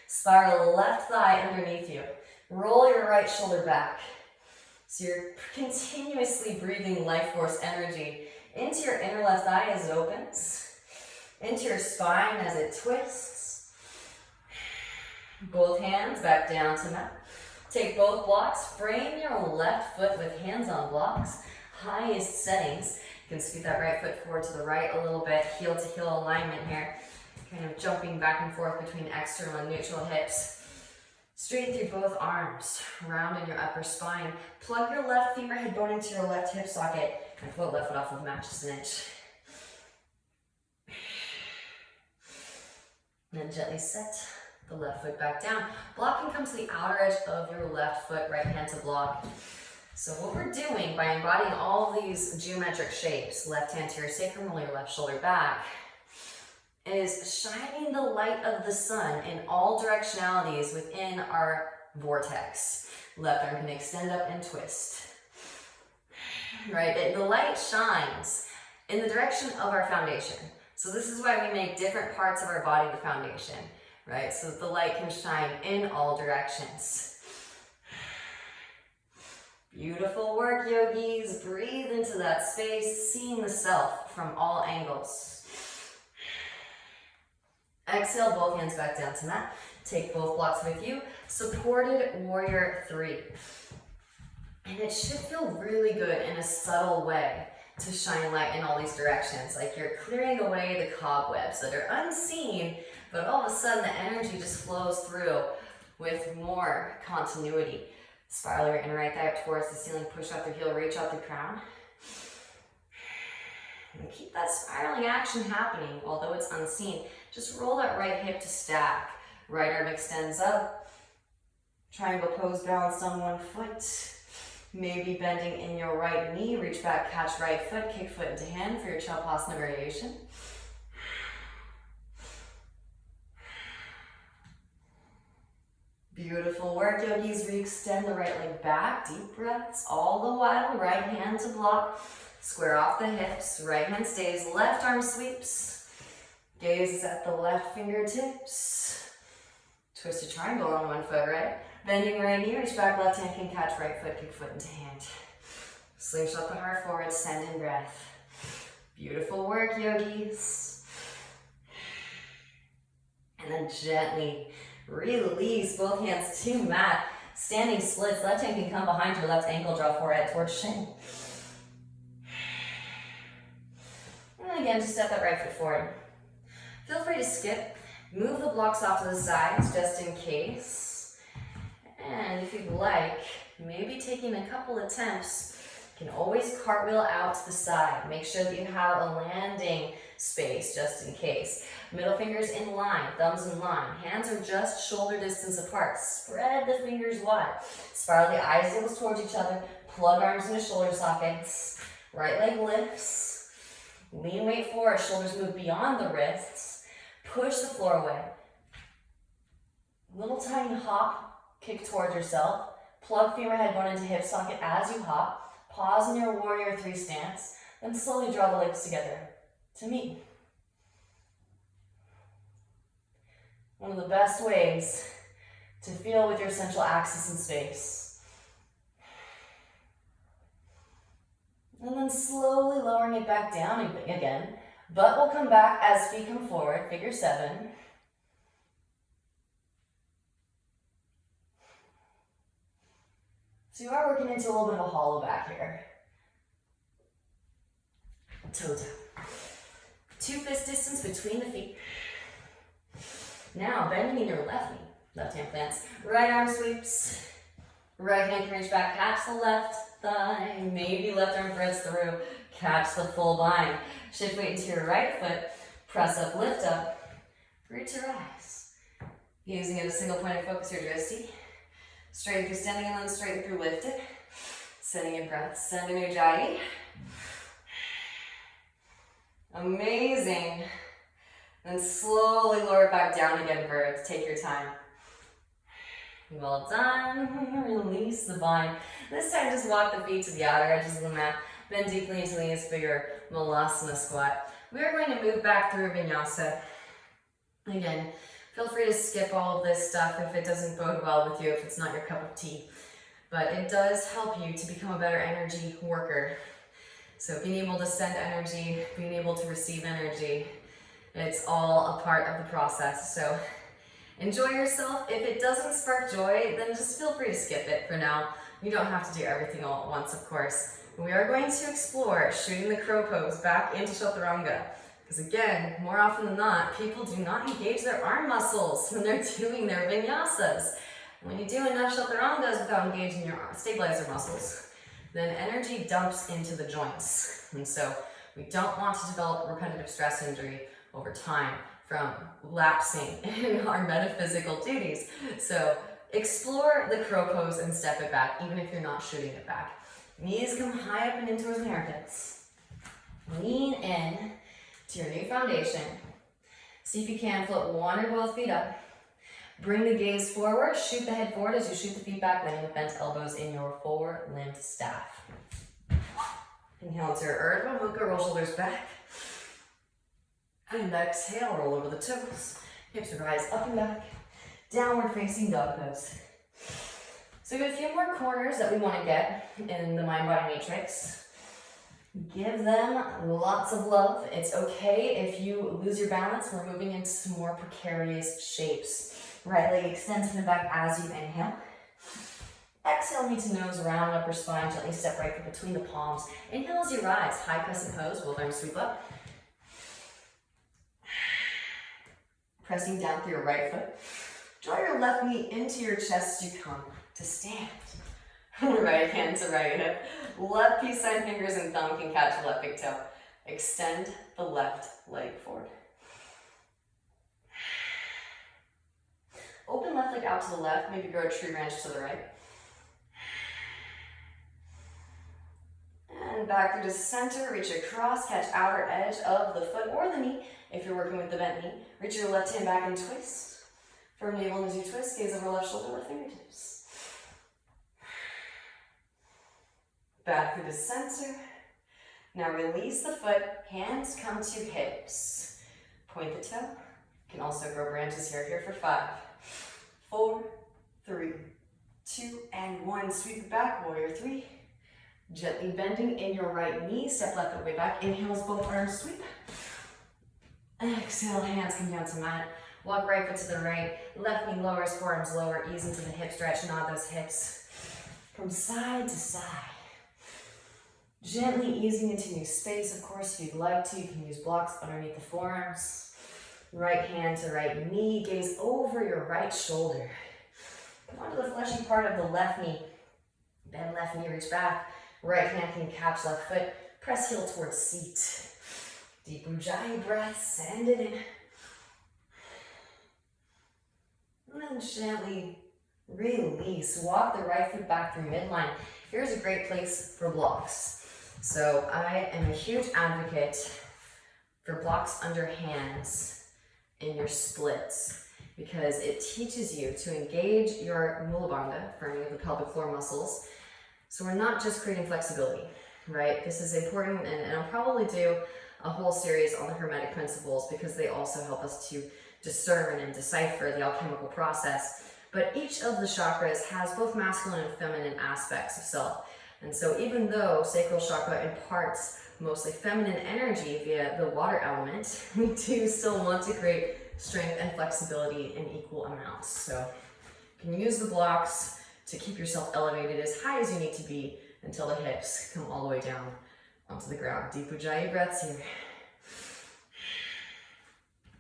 Spiral left thigh underneath you. Roll your right shoulder back. So you're continuously breathing life force energy into your inner left thigh as it opens, into your spine as it twists. Both hands back down to mat. Take both blocks, frame your left foot with hands on blocks, highest settings. You can scoot that right foot forward to the right a little bit, heel to heel alignment here. Kind of jumping back and forth between external and neutral hips. Straighten through both arms, round in your upper spine. Plug your left femur head bone into your left hip socket and float left foot off of the mat just an inch. And then gently set the left foot back down. Block can come to the outer edge of your left foot, right hand to block. So what we're doing by embodying all of these geometric shapes, left hand to your sacrum, roll your left shoulder back, is shining the light of the sun in all directionalities within our vortex. Left arm can extend up and twist. Right, the light shines in the direction of our foundation. So this is why we make different parts of our body the foundation, right? So that the light can shine in all directions. Beautiful work, yogis. Breathe into that space, seeing the self from all angles. Exhale, both hands back down to mat. Take both blocks with you. Supported warrior three. And it should feel really good in a subtle way to shine light in all these directions. Like you're clearing away the cobwebs that are unseen, but all of a sudden the energy just flows through with more continuity. Spiral your inner right thigh up towards the ceiling, push out the heel, reach out the crown. And keep that spiraling action happening, although it's unseen. Just roll that right hip to stack. Right arm extends up. Triangle pose balanced on one foot. Maybe bending in your right knee. Reach back, catch right foot, kick foot into hand for your Chalpasana variation. Beautiful work, yogis. Re-extend the right leg back. Deep breaths. All the while, right hand to block. Square off the hips. Right hand stays. Left arm sweeps. Gaze is at the left fingertips. Twisted triangle on one foot, right? Bending right knee. Reach back. Left hand can catch right foot. Kick foot into hand. Slingshot the heart forward. Send in breath. Beautiful work, yogis. And then gently release both hands to mat. Standing splits. Left hand can come behind your left ankle. Draw forehead towards shin. And then again, just step that right foot forward. Feel free to skip. Move the blocks off to the sides just in case. And if you'd like, maybe taking a couple attempts, you can always cartwheel out to the side. Make sure that you have a landing space just in case. Middle fingers in line, thumbs in line. Hands are just shoulder distance apart. Spread the fingers wide. Spiral the eyes angles towards each other. Plug arms into shoulder sockets. Right leg lifts. Lean weight forward. Shoulders move beyond the wrists. Push the floor away. Little tiny hop. Kick towards yourself. Plug femur head bone into hip socket as you hop. Pause in your warrior three stance. Then slowly draw the legs together to meet. One of the best ways to feel with your central axis in space. And then slowly lowering it back down again. Butt will come back as feet come forward, figure seven. So you are working into a little bit of a hollow back here. Toe tap. 2 fist distance between the feet. Now, bending in your left knee. Left hand plants. Right arm sweeps. Right hand can reach back. Catch the left thigh. Maybe left arm threads through. Catch the full bind. Shift weight into your right foot. Press up, lift up. Reach to rise. Using it as a single point of focus, your drishti. Straighten through standing and then straighten through lifted. Sending in breath. Send in Ujjayi. Amazing. Then slowly lower it back down again, birds. Take your time. Well done. Release the bind. This time just walk the feet to the outer edges of the mat. Bend deeply into the knees for your Malasana squat. We are going to move back through Vinyasa. Again, feel free to skip all of this stuff if it doesn't bode well with you, if it's not your cup of tea. But it does help you to become a better energy worker. So being able to send energy, being able to receive energy, it's all a part of the process. So enjoy yourself. If it doesn't spark joy, then just feel free to skip it for now. You don't have to do everything all at once, of course. We are going to explore shooting the crow pose back into Chaturanga. Because again, more often than not, people do not engage their arm muscles when they're doing their vinyasas. When you do enough Chaturangas without engaging your stabilizer muscles, then energy dumps into the joints. And so we don't want to develop repetitive stress injury over time from lapsing in our metaphysical duties. So explore the crow pose and step it back, even if you're not shooting it back. Knees come high up and in towards the armpits. Lean in to your new foundation. See if you can float one or both feet up. Bring the gaze forward, shoot the head forward as you shoot the feet back, landing with bent elbows in your forward-limbed staff. Inhale to your Urdhva Mukha, roll shoulders back. And exhale, roll over the toes. Hips rise up and back. Downward facing dog pose. So we have a few more corners that we want to get in the mind-body matrix. Give them lots of love. It's okay if you lose your balance. We're moving into some more precarious shapes. Right leg extends from the back as you inhale. Exhale, knee to nose, round upper spine, gently step right foot between the palms. Inhale as you rise, high crescent pose, both arms sweep up. Pressing down through your right foot. Draw your left knee into your chest as you come to stand. Right hand to right hip. Left peace sign fingers and thumb can catch the left big toe. Extend the left leg forward. Open left leg out to the left, maybe grow a tree branch to the right. And back through to center, reach across, catch outer edge of the foot or the knee. If you're working with the bent knee, reach your left hand back and twist. Firm navel as you twist, gaze over left shoulder with fingertips. Back through to center. Now release the foot, hands come to hips. Point the toe. You can also grow branches here for 5, 4, 3, 2, and 1. Sweep it back, warrior 3. Gently bending in your right knee, step left foot way back. Inhales, both arms sweep. Exhale, hands come down to mat. Walk right foot to the right. Left knee lowers, forearms lower. Ease into the hip stretch, nod those hips from side to side. Gently easing into new space, of course, if you'd like to. You can use blocks underneath the forearms. Right hand to right knee, gaze over your right shoulder. Come onto the fleshy part of the left knee. Bend left knee, reach back. Right hand can catch left foot. Press heel towards seat. Deep Ujjayi breath, send it in. And then gently release. Walk the right foot back through midline. Here's a great place for blocks. So I am a huge advocate for blocks under hands in your splits because it teaches you to engage your mula bandha, firming of the pelvic floor muscles. So we're not just creating flexibility, right? This is important, and I'll probably do a whole series on the Hermetic principles because they also help us to discern and decipher the alchemical process. But each of the chakras has both masculine and feminine aspects of self. And so even though sacral chakra imparts mostly feminine energy via the water element, we do still want to create strength and flexibility in equal amounts. So you can use the blocks to keep yourself elevated as high as you need to be until the hips come all the way down onto the ground. Deep Ujjayi breaths here.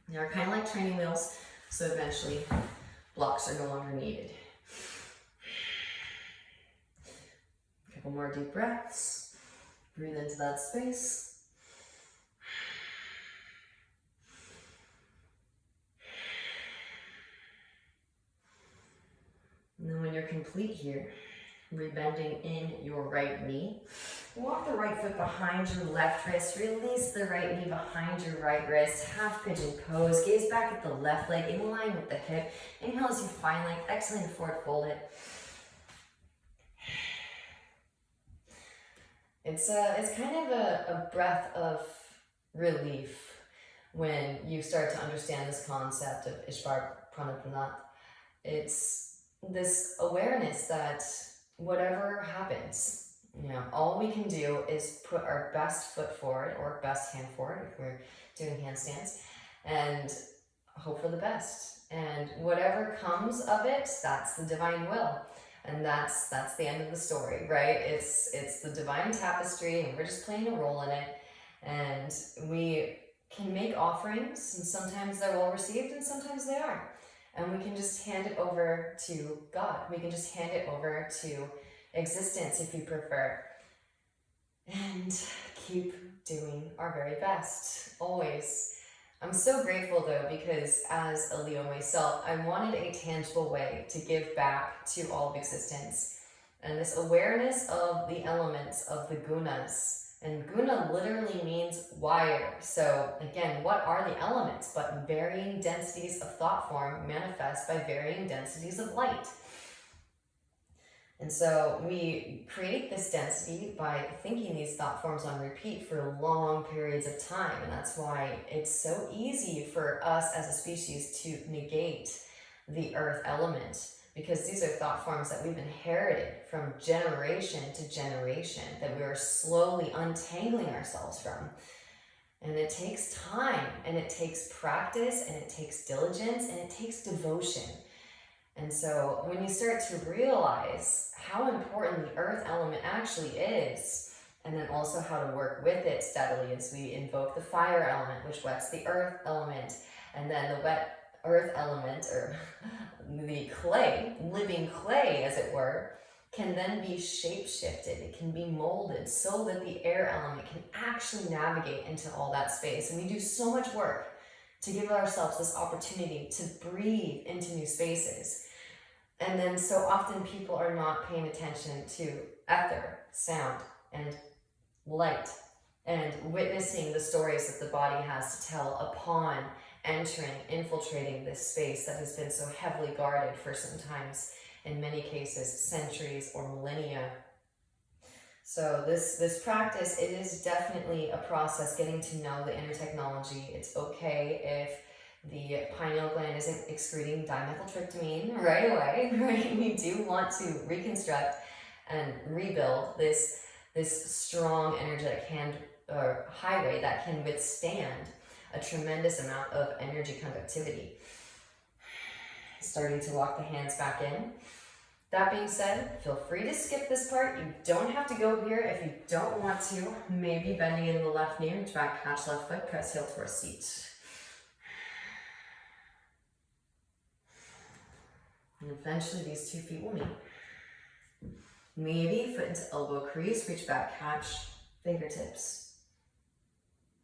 They're kind of like training wheels, so eventually blocks are no longer needed. A couple more deep breaths. Breathe into that space. And then when you're complete here, rebending in your right knee, Walk the right foot behind your left wrist. Release the right knee behind your right wrist. Half pigeon pose. Gaze back at the left leg in line with the hip. Inhale as you find length. Exhale, forward fold it. It's kind of a breath of relief when you start to understand this concept of Ishvara Pranidhana. It's this awareness that whatever happens, all we can do is put our best foot forward or best hand forward if we're doing handstands and hope for the best. And whatever comes of it, that's the divine will. And that's the end of the story, right? It's the divine tapestry and we're just playing a role in it. And we can make offerings and sometimes they're well received and sometimes they aren't. And we can just hand it over to God. We can just hand it over to existence if you prefer. And keep doing our very best, always. I'm so grateful though, because as a Leo myself, I wanted a tangible way to give back to all of existence. And this awareness of the elements, of the gunas, and guna literally means wire. So again, what are the elements but varying densities of thought form manifest by varying densities of light? And so we create this density by thinking these thought forms on repeat for long periods of time. And that's why it's so easy for us as a species to negate the earth element, because these are thought forms that we've inherited from generation to generation that we are slowly untangling ourselves from. And it takes time, and it takes practice, and it takes diligence, and it takes devotion. And so when you start to realize how important the earth element actually is, and then also how to work with it steadily as we invoke the fire element, which wets the earth element, and then the wet earth element, or the clay, living clay as it were, can then be shape-shifted. It can be molded so that the air element can actually navigate into all that space. And we do so much work to give ourselves this opportunity to breathe into new spaces. And then so often people are not paying attention to ether, sound, and light, and witnessing the stories that the body has to tell upon entering, infiltrating this space that has been so heavily guarded for sometimes, in many cases, centuries or millennia. So this practice, it is definitely a process getting to know the inner technology. It's okay if the pineal gland isn't excreting dimethyltryptamine right away, right? We do want to reconstruct and rebuild this strong energetic highway that can withstand a tremendous amount of energy conductivity. Starting to walk the hands back in. That being said, feel free to skip this part. You don't have to go here if you don't want to. Maybe bending in the left knee, reach back, catch left foot, press heel towards seat. And eventually these 2 feet will meet. Maybe foot into elbow crease, reach back, catch fingertips.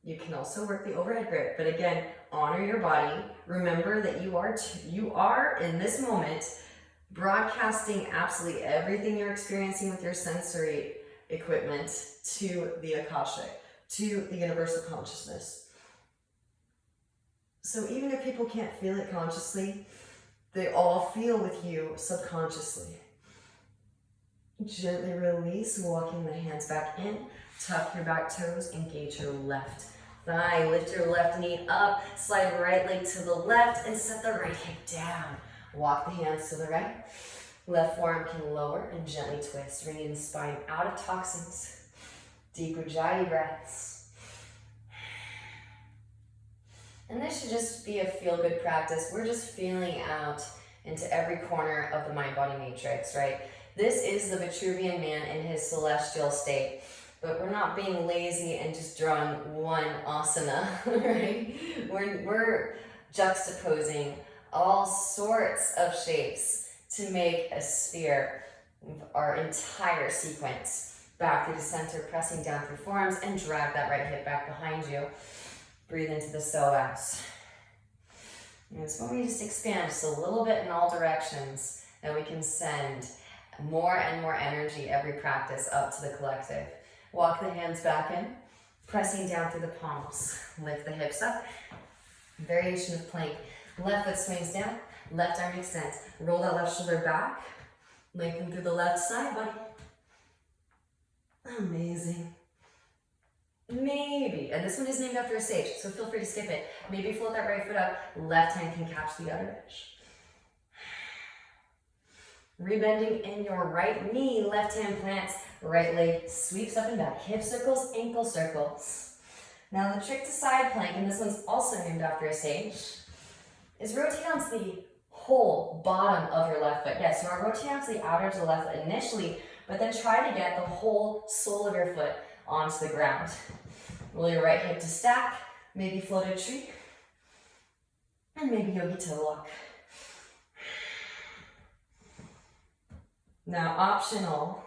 You can also work the overhead grip, but again, honor your body. Remember that you are in this moment broadcasting absolutely everything you're experiencing with your sensory equipment to the Akashic, to the universal consciousness. So even if people can't feel it consciously, they all feel with you subconsciously. Gently release, walking the hands back in, tuck your back toes, engage your left thigh, lift your left knee up, slide right leg to the left, and set the right hip down. Walk the hands to the right. Left forearm can lower and gently twist, bringing the spine out of toxins. Deep Ujjayi breaths. And this should just be a feel-good practice. We're just feeling out into every corner of the mind-body matrix, right? This is the Vitruvian man in his celestial state. But we're not being lazy and just drawing one asana, right? We're juxtaposing all sorts of shapes to make a sphere, our entire sequence. Back through the center, pressing down through forearms, and drag that right hip back behind you. Breathe into the psoas. And it's when we just expand just a little bit in all directions that we can send more and more energy every practice up to the collective. Walk the hands back in, pressing down through the palms. Lift the hips up. Variation of plank. Left foot swings down, left arm extends. Roll that left shoulder back. Lengthen through the left side, buddy. Amazing. Maybe, and this one is named after a sage, so feel free to skip it. Maybe float that right foot up, left hand can catch the other edge. Rebending in your right knee, left hand plants, right leg sweeps up and back. Hip circles, ankle circles. Now the trick to side plank, and this one's also named after a sage, is rotate onto the whole bottom of your left foot. Yes, you are rotating onto the outer edge of the left foot initially, but then try to get the whole sole of your foot onto the ground. Roll your right hip to stack, maybe float a tree, and maybe yogi toe walk. Now optional,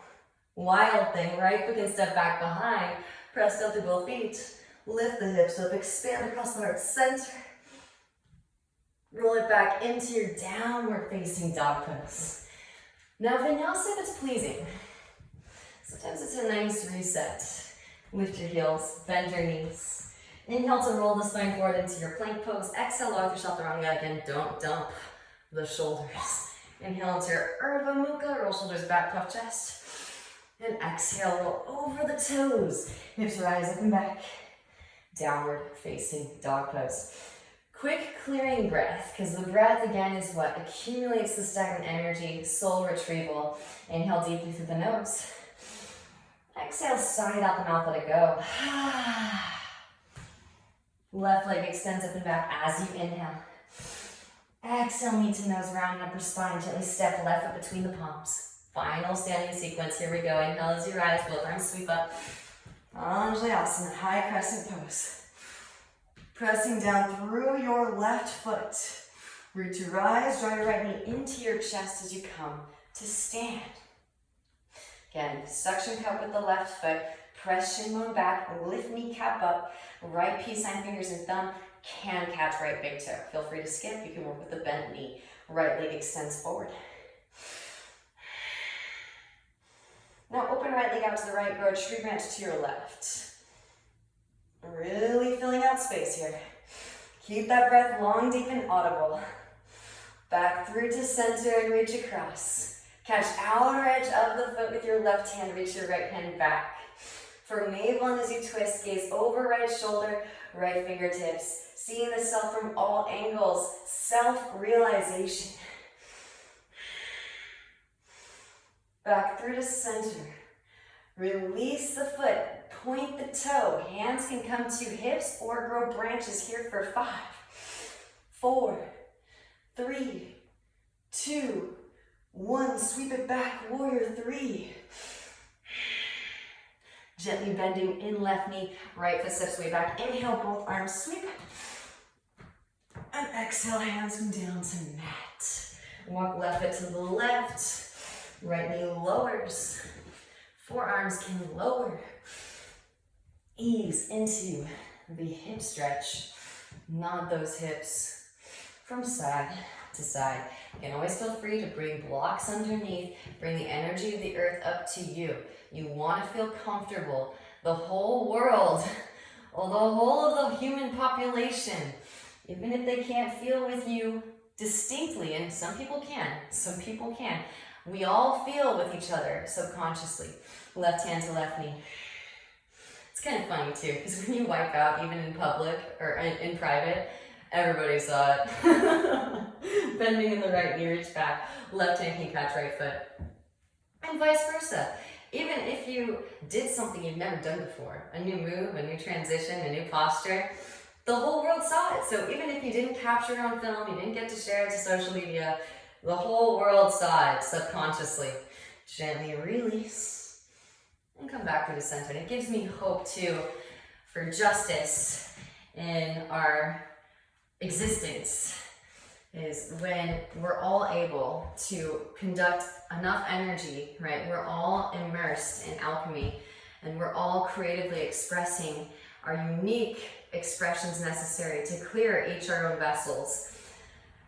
wild thing, right foot can step back behind, press down through both feet, lift the hips up, expand across the heart center. Roll it back into your downward facing dog pose. Now vinyasa that's pleasing. Sometimes it's a nice reset. Lift your heels, bend your knees. Inhale to roll the spine forward into your plank pose. Exhale, walk yourself the wrong way again. Don't dump the shoulders. Inhale into your Urdhva Mukha, roll shoulders back, puff chest. And exhale, roll over the toes. Hips rise up and back. Downward facing dog pose. Quick clearing breath, because the breath again is what accumulates the stagnant energy, soul retrieval. Inhale deeply through the nose. Exhale, sigh it out the mouth, let it go. Left leg extends up and back as you inhale. Exhale, knee to nose, round upper spine, gently step left foot between the palms. Final standing sequence, here we go. Inhale as you rise, both arms sweep up. Anjalayasana, high crescent pose. Pressing down through your left foot. Root to rise, draw your right knee into your chest as you come to stand. Again, suction cup with the left foot, press shin bone back, lift kneecap up, right peace sign, fingers and thumb can catch right big toe. Feel free to skip, you can work with the bent knee. Right leg extends forward. Now open right leg out to the right, grow a tree branch to your left. Really filling out space here. Keep that breath long, deep, and audible. Back through to center and reach across. Catch outer edge of the foot with your left hand, reach your right hand back. For Maven, as you twist, gaze over right shoulder, right fingertips. Seeing the self from all angles, self-realization. Back through to center. Release the foot, point the toe. Hands can come to hips or grow branches here for 5, 4, 3, 2, 1. Sweep it back, warrior 3. Gently bending in left knee, right foot steps way back. Inhale, both arms sweep. And exhale, hands come down to mat. Walk left foot to the left. Right knee lowers. Forearms can lower. Ease into the hip stretch. Nod those hips from side to side. You can always feel free to bring blocks underneath. Bring the energy of the earth up to you. You want to feel comfortable. The whole world, or the whole of the human population, even if they can't feel with you distinctly, and some people can, we all feel with each other subconsciously. Left hand to left knee. It's kind of funny too, because when you wipe out, even in public or in private, everybody saw it. Bending in the right knee, reach back. Left hand can catch right foot. And vice versa. Even if you did something you've never done before, a new move, a new transition, a new posture, the whole world saw it. So even if you didn't capture it on film, you didn't get to share it to social media, the whole world saw it subconsciously. Gently release and come back to the center. And it gives me hope too for justice in our existence, is when we're all able to conduct enough energy, right? We're all immersed in alchemy and we're all creatively expressing our unique expressions necessary to clear each our own vessels.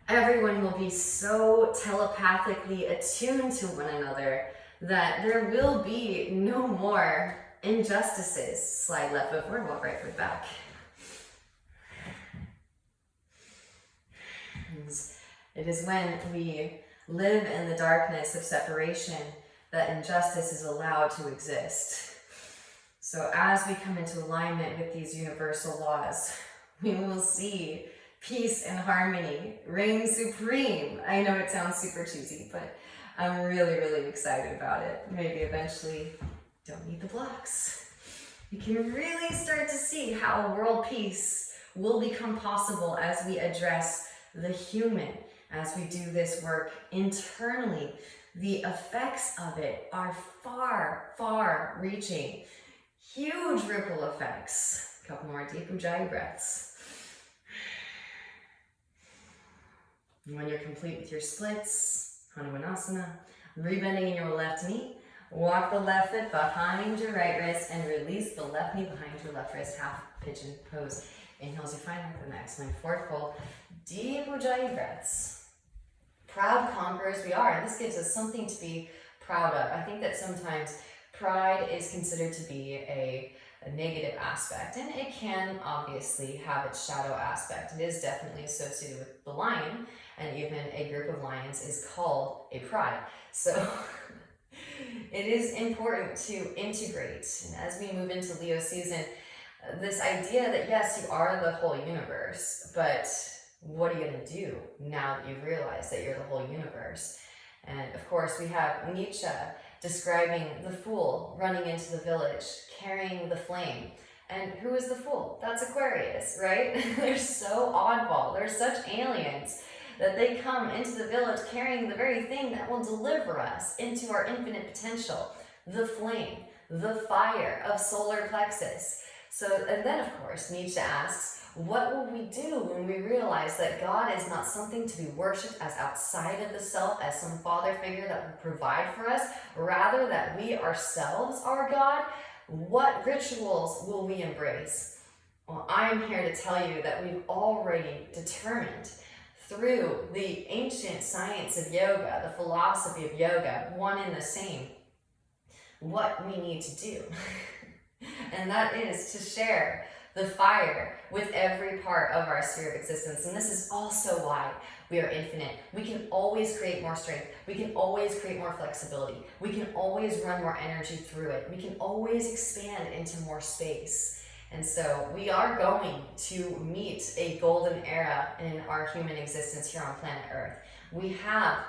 Everyone will be so telepathically attuned to one another that there will be no more injustices. Slide left foot forward, walk right foot back. It is when we live in the darkness of separation that injustice is allowed to exist. So as we come into alignment with these universal laws, we will see peace and harmony reign supreme. I know it sounds super cheesy, but I'm really, really excited about it. Maybe eventually don't need the blocks. You can really start to see how world peace will become possible as we address the human, as we do this work internally. The effects of it are far, far reaching. Huge ripple effects. A couple more deep Ujjayi breaths. And when you're complete with your splits, Hanumanasana, rebending in your left knee, walk the left foot behind your right wrist and release the left knee behind your left wrist, half pigeon pose. Inhale as you find length, and exhale, forward fold. Deep Ujjayi breaths. Proud conquerors we are, and this gives us something to be proud of. I think that sometimes pride is considered to be a negative aspect, and it can obviously have its shadow aspect. It is definitely associated with the lion, and even a group of lions is called a pride. So it is important to integrate, and as we move into Leo season, this idea that yes, you are the whole universe, but what are you going to do now that you've realized that you're the whole universe? And of course, we have Nietzsche describing the fool running into the village, carrying the flame. And who is the fool? That's Aquarius, right? They're so oddball. They're such aliens that they come into the village carrying the very thing that will deliver us into our infinite potential, the flame, the fire of solar plexus. So, and then of course, Nietzsche asks, what will we do when we realize that God is not something to be worshipped as outside of the self, as some father figure that will provide for us, rather that we ourselves are God? What rituals will we embrace? Well, I'm here to tell you that we've already determined through the ancient science of yoga, the philosophy of yoga, one and the same, what we need to do. And that is to share the fire with every part of our sphere of existence. And this is also why we are infinite. We can always create more strength. We can always create more flexibility. We can always run more energy through it. We can always expand into more space. And so we are going to meet a golden era in our human existence here on planet Earth. We have,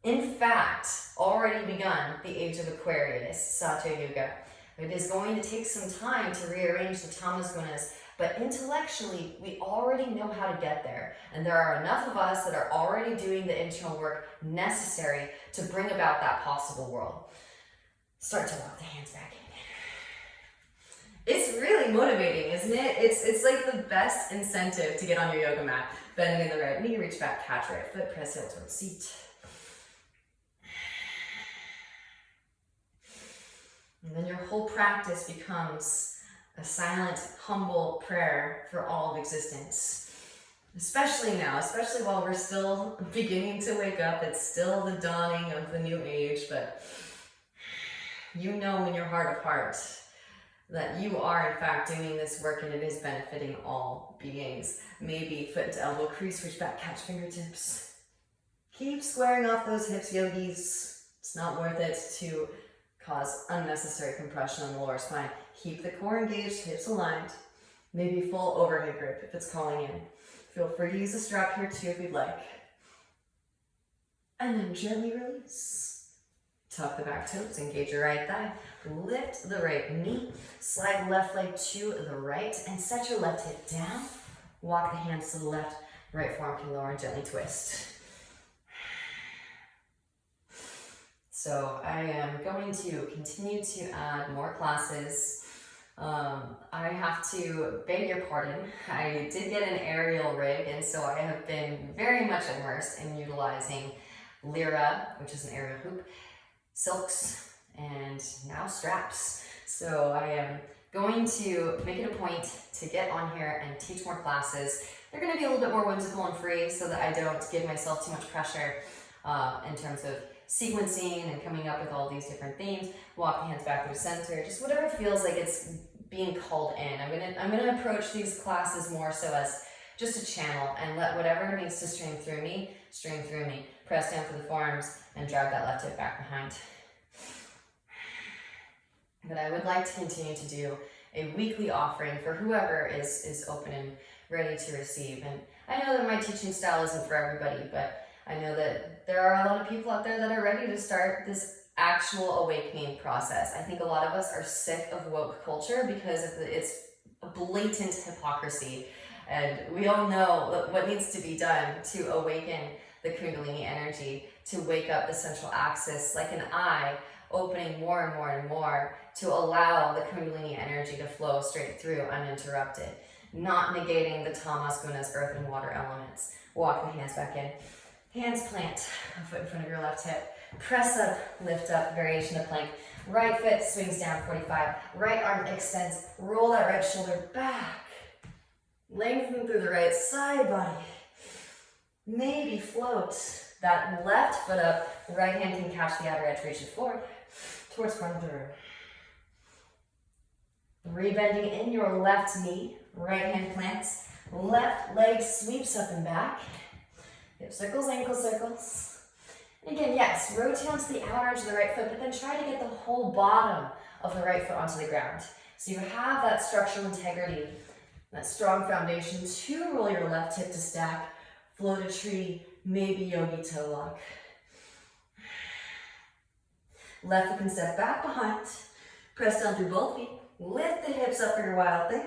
in fact, already begun the age of Aquarius, Satya Yuga. It is going to take some time to rearrange the tamas gunas, but intellectually, we already know how to get there. And there are enough of us that are already doing the internal work necessary to bring about that possible world. Start to walk the hands back in. It's really motivating, isn't it? It's like the best incentive to get on your yoga mat. Bending in the right knee, reach back, catch right foot, press heel towards seat. And then your whole practice becomes a silent, humble prayer for all of existence. Especially now, especially while we're still beginning to wake up. It's still the dawning of the new age, but you know in your heart of hearts that you are in fact doing this work and it is benefiting all beings. Maybe foot to elbow crease, reach back, catch fingertips. Keep squaring off those hips, yogis. It's not worth it to cause unnecessary compression on the lower spine. Keep the core engaged, hips aligned. Maybe full overhead grip if it's calling in. Feel free to use a strap here too if you'd like. And then gently release. Tuck the back toes, engage your right thigh. Lift the right knee, slide the left leg to the right, and set your left hip down. Walk the hands to the left, right forearm can lower and gently twist. So I am going to continue to add more classes. I have to beg your pardon. I did get an aerial rig, and so I have been very much immersed in utilizing lyra, which is an aerial hoop, silks, and now straps. So I am going to make it a point to get on here and teach more classes. They're going to be a little bit more whimsical and free so that I don't give myself too much pressure. in terms of sequencing and coming up with all these different themes. Walk the hands back to the center, just whatever feels like it's being called in. I'm gonna approach these classes more so as just a channel, and let whatever needs to stream through me, stream through me. Press down through the forearms and drag that left hip back behind. But I would like to continue to do a weekly offering for whoever is open and ready to receive. And I know that my teaching style isn't for everybody, but I know that there are a lot of people out there that are ready to start this actual awakening process. I think a lot of us are sick of woke culture because it's a blatant hypocrisy. And we all know what needs to be done to awaken the Kundalini energy, to wake up the central axis like an eye, opening more and more and more to allow the Kundalini energy to flow straight through uninterrupted, not negating the tamas, gunas, earth and water elements. Walk the hands back in. Hands plant, a foot in front of your left hip. Press up, lift up, variation of plank. Right foot swings down 45. Right arm extends. Roll that right shoulder back. Lengthen through the right side body. Maybe float that left foot up. Right hand can catch the outer edge, reach it forward towards front of the room. Rebending in your left knee. Right hand plants. Left leg sweeps up and back. Hip circles, ankle circles. And again, yes, rotate onto the outer edge of the right foot, but then try to get the whole bottom of the right foot onto the ground. So you have that structural integrity, that strong foundation to roll your left hip to stack, float a tree, maybe yogi toe lock. Left foot can step back behind, press down through both feet, lift the hips up for your wild thing,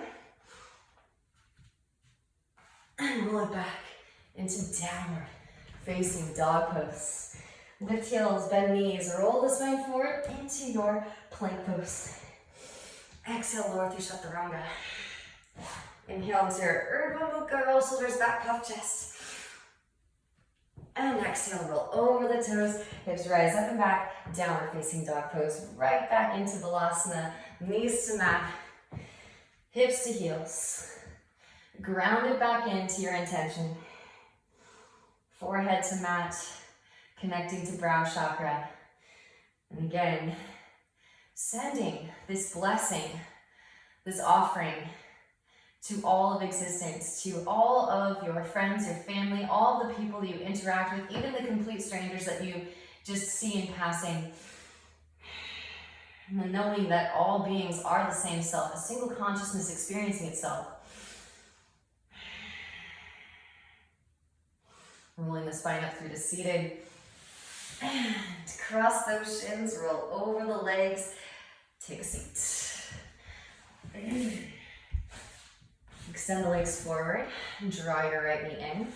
and roll it back into downward facing dog pose. Lift heels, bend knees, roll the spine forward into your plank pose. Exhale, lower through chaturanga. Inhale into your Urdhva Mukha, roll shoulders back, cuff chest. And exhale, roll over the toes, hips rise up and back, downward facing dog pose, right back into Balasana, knees to mat, hips to heels. Grounded back into your intention. Forehead to mat, connecting to brow chakra. And again, sending this blessing, this offering to all of existence, to all of your friends, your family, all the people that you interact with, even the complete strangers that you just see in passing. And knowing that all beings are the same self, a single consciousness experiencing itself. Rolling the spine up through to seated. And cross those shins, roll over the legs, take a seat. Extend the legs forward, draw your right knee in.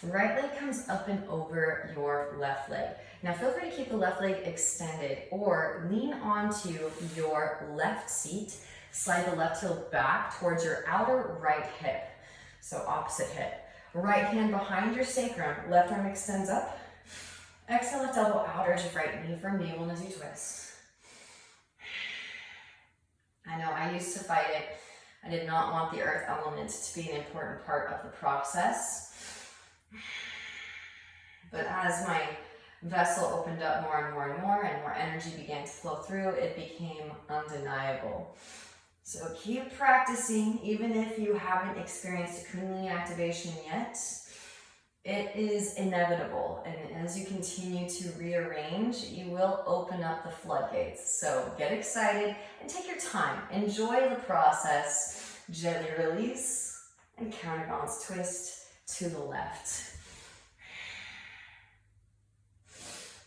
Right leg comes up and over your left leg. Now feel free to keep the left leg extended or lean onto your left seat. Slide the left heel back towards your outer right hip. So opposite hip. Right hand behind your sacrum, left arm extends up. Exhale, left elbow outer edge of right knee for navel as you twist. I know I used to fight it. I did not want the earth element to be an important part of the process. But as my vessel opened up more and more and more, and more energy began to flow through, it became undeniable. So keep practicing, even if you haven't experienced a Kundalini activation yet. It is inevitable, and as you continue to rearrange, you will open up the floodgates. So get excited and take your time. Enjoy the process. Gently release and counterbalance twist to the left.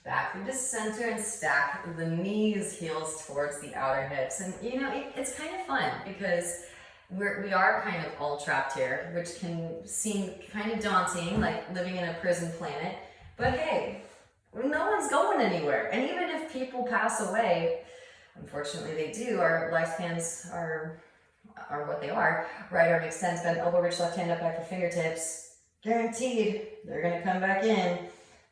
Back through the center and stack the knees, heels towards the outer hips. And you know, it's kind of fun because we are kind of all trapped here, which can seem kind of daunting, like living in a prison planet. But hey, no one's going anywhere. And even if people pass away, unfortunately they do, our lifespans are what they are. Right arm extends, bend elbow, reach left hand up back for fingertips. Guaranteed, they're gonna come back in.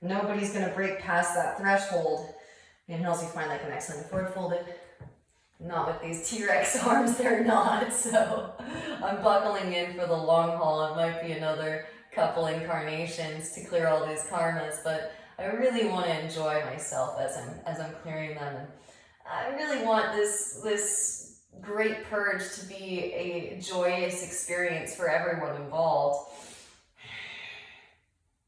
Nobody's gonna break past that threshold. Inhales, you find like an excellent forward folded. Not with these T-Rex arms, they're not. So I'm buckling in for the long haul. It might be another couple incarnations to clear all these karmas, but I really want to enjoy myself as I'm clearing them. And I really want this great purge to be a joyous experience for everyone involved.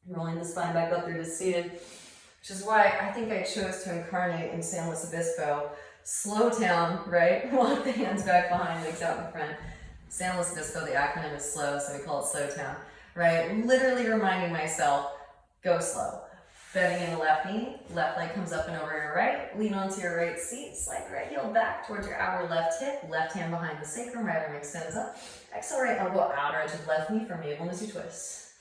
Rolling the spine back up through the seated, which is why I think I chose to incarnate in San Luis Obispo. Slow down, right? Walk the hands back behind, legs out in front. San Luis Obispo, the acronym is slow, so we call it slow town, right? Literally reminding myself, go slow. Bending in the left knee, left leg comes up and over your right, lean onto your right seat, slide the right heel back towards your outer left hip, left hand behind the sacrum, right arm extends up, exhale right elbow outer edge of left knee for navel as you twist.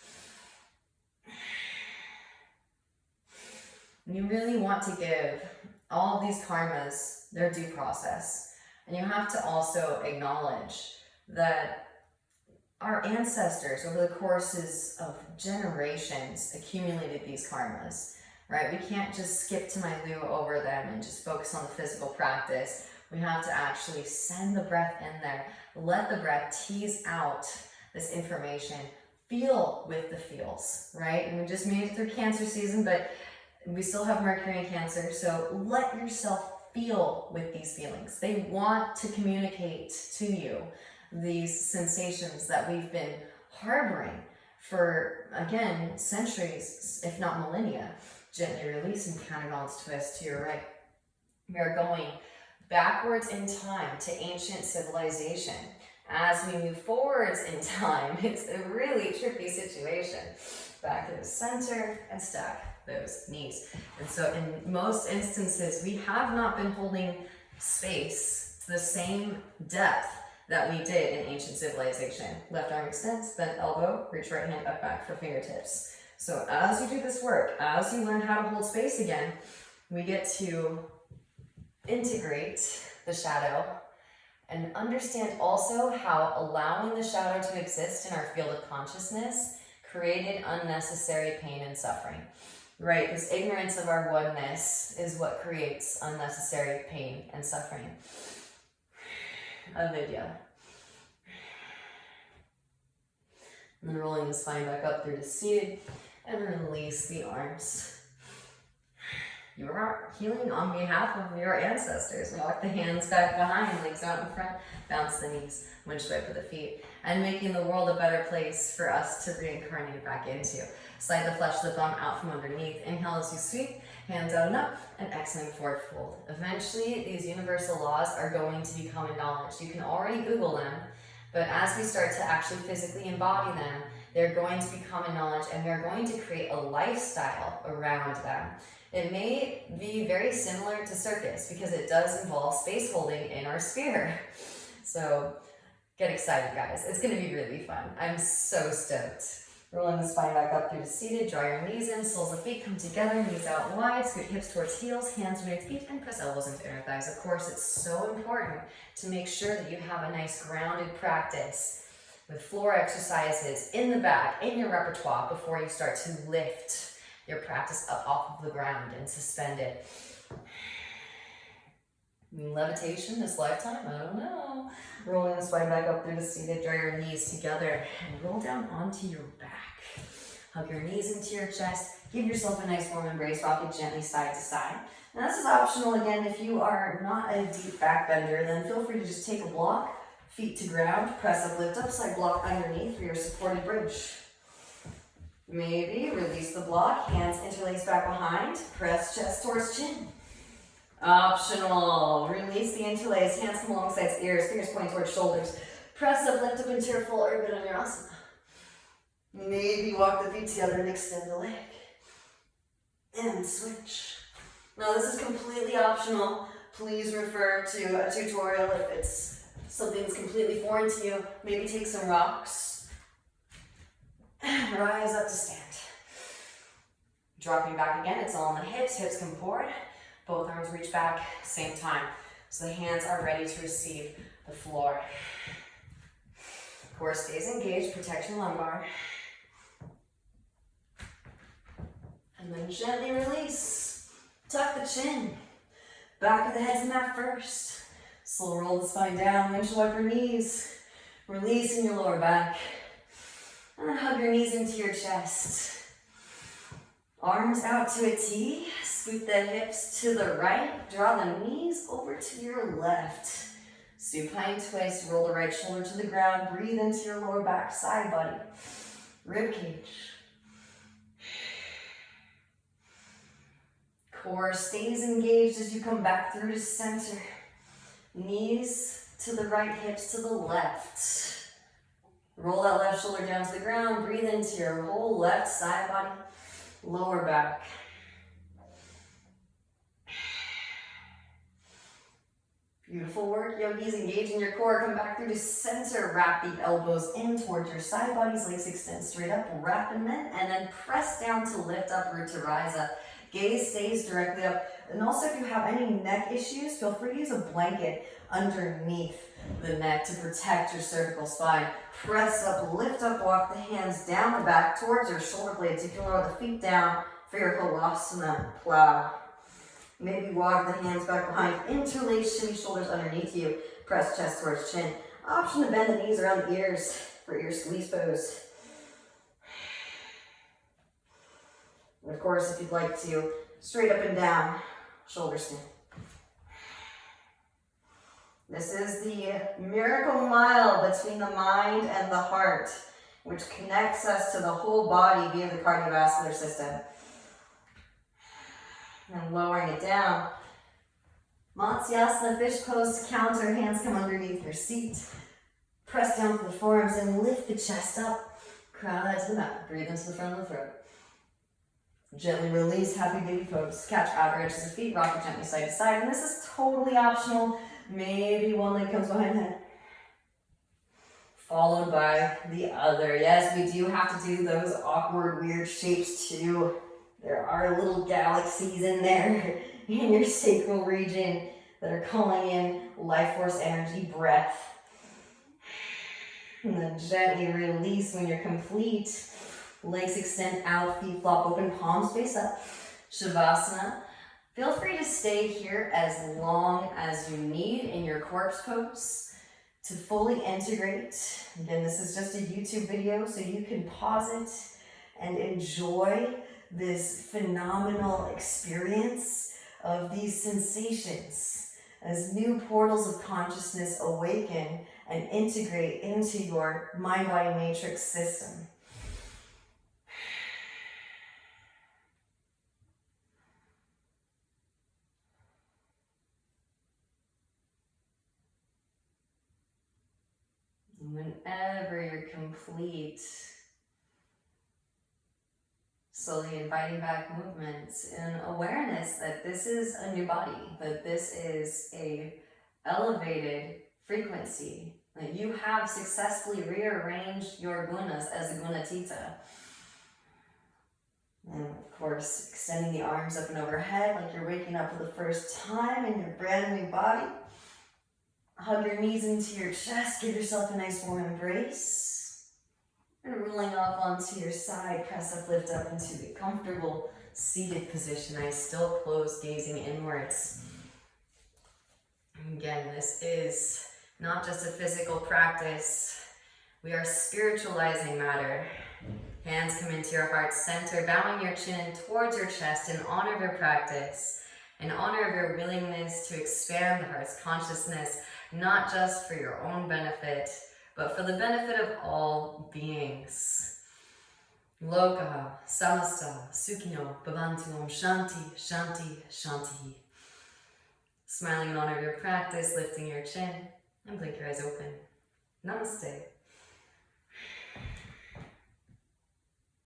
And you really want to give all of these karmas their due process. And you have to also acknowledge that our ancestors over the courses of generations accumulated these karmas, right? We can't just skip to my loo over them and just focus on the physical practice. We have to actually send the breath in there, let the breath tease out this information, feel with the feels, right? And we just made it through Cancer season, but we still have Mercury in Cancer, so let yourself feel with these feelings. They want to communicate to you these sensations that we've been harboring for, again, centuries, if not millennia. Gently release and counterbalance twist to your right. We are going backwards in time to ancient civilization. As we move forwards in time, it's a really trippy situation. Back to the center and stack those knees. And so in most instances, we have not been holding space to the same depth that we did in ancient civilization. Left arm extends, bent elbow, reach right hand up back for fingertips. So as you do this work, as you learn how to hold space again, we get to integrate the shadow and understand also how allowing the shadow to exist in our field of consciousness created unnecessary pain and suffering. Right, this ignorance of our oneness is what creates unnecessary pain and suffering. Avidya. And then rolling the spine back up through to seated and release the arms. You are healing on behalf of your ancestors. Walk the hands back behind, legs out in front, bounce the knees, windshield for the feet, and making the world a better place for us to reincarnate back into. Slide the flesh of the bum out from underneath. Inhale as you sweep, hands out and up, and exhaling forward fold. Eventually, these universal laws are going to become acknowledged. You can already Google them, but as we start to actually physically embody them, they're going to become acknowledged, and we're going to create a lifestyle around them. It may be very similar to circus because it does involve space holding in our sphere. So get excited, guys. It's going to be really fun. I'm so stoked. Rolling the spine back up through to seated, draw your knees in, soles of feet come together, knees out wide, scoot hips towards heels, hands underneath feet, and press elbows into inner thighs. Of course, it's so important to make sure that you have a nice grounded practice with floor exercises in the back, in your repertoire, before you start to lift your practice up off of the ground and suspend it. Levitation this lifetime? I don't know. Rolling the spine back up through the seated, draw your knees together and roll down onto your back. Hug your knees into your chest. Give yourself a nice warm embrace, rock it gently side to side. Now this is optional again. If you are not a deep back bender, then feel free to just take a block, feet to ground, press up, lift up, slide block underneath for your supported bridge. Maybe release the block, hands interlace back behind, press chest towards chin. Optional. Release the interlace, hands come alongside ears, fingers point towards shoulders. Press up, lift up into your full Urdhva. Maybe walk the feet together and extend the leg. And switch. Now this is completely optional. Please refer to a tutorial if it's something that's completely foreign to you. Maybe take some rocks. And rise up to stand. Dropping back again, it's all on the hips. Hips come forward. Both arms reach back, same time. So the hands are ready to receive the floor. Core stays engaged, protect your lumbar. And then gently release. Tuck the chin. Back of the head to the mat first. Slow roll the spine down, windshield wiper knees. Releasing your lower back. And hug your knees into your chest. Arms out to a T, scoot the hips to the right, draw the knees over to your left. Supine twist, roll the right shoulder to the ground, breathe into your lower back, side body, rib cage. Core stays engaged as you come back through to center. Knees to the right, hips to the left. Roll that left shoulder down to the ground, breathe into your whole left side body, lower back. Beautiful work, yogis. Engaging your core. Come back through to center. Wrap the elbows in towards your side bodies. Legs extend straight up. Wrap them in. And then press down to lift up, root to rise up. Gaze stays directly up. And also, if you have any neck issues, feel free to use a blanket underneath the neck to protect your cervical spine. Press up, lift up, walk the hands down the back towards your shoulder blades. You can lower the feet down for your halasana plow. Maybe walk the hands back behind, interlace shimmy shoulders underneath you, press chest towards chin. Option to bend the knees around the ears for your squeeze pose. And of course, if you'd like to, straight up and down, shoulder stand. This is the miracle mile between the mind and the heart, which connects us to the whole body via the cardiovascular system. And lowering it down. Matsyasana, fish pose, counter, hands come underneath your seat. Press down to the forearms and lift the chest up. Crown head to the mat. Breathe into the front of the throat. Gently release, happy baby pose. Catch outer edges of feet, rock it gently side to side. And this is totally optional. Maybe one leg comes behind the head, followed by the other. Yes, we do have to do those awkward, weird shapes too. There are little galaxies in there in your sacral region that are calling in life force, energy, breath. And then gently release when you're complete. Legs extend out, feet flop open, palms face up. Shavasana. Feel free to stay here as long as you need in your corpse pose to fully integrate. Again, this is just a YouTube video, so you can pause it and enjoy this phenomenal experience of these sensations as new portals of consciousness awaken and integrate into your mind-body matrix system. Whenever you're complete, slowly inviting back movements and awareness that this is a new body, that this is a elevated frequency, that you have successfully rearranged your gunas as a gunatita. And of course, extending the arms up and overhead like you're waking up for the first time in your brand new body. Hug your knees into your chest, give yourself a nice warm embrace. And rolling off onto your side, press up, lift up into a comfortable seated position. Eyes still closed, gazing inwards. Again, this is not just a physical practice. We are spiritualizing matter. Hands come into your heart center, bowing your chin towards your chest in honor of your practice, in honor of your willingness to expand the heart's consciousness, not just for your own benefit, but for the benefit of all beings. Loka, samasta, sukhino, bhavantu, om shanti, shanti, shanti. Smiling in honor of your practice, lifting your chin, and blink your eyes open. Namaste.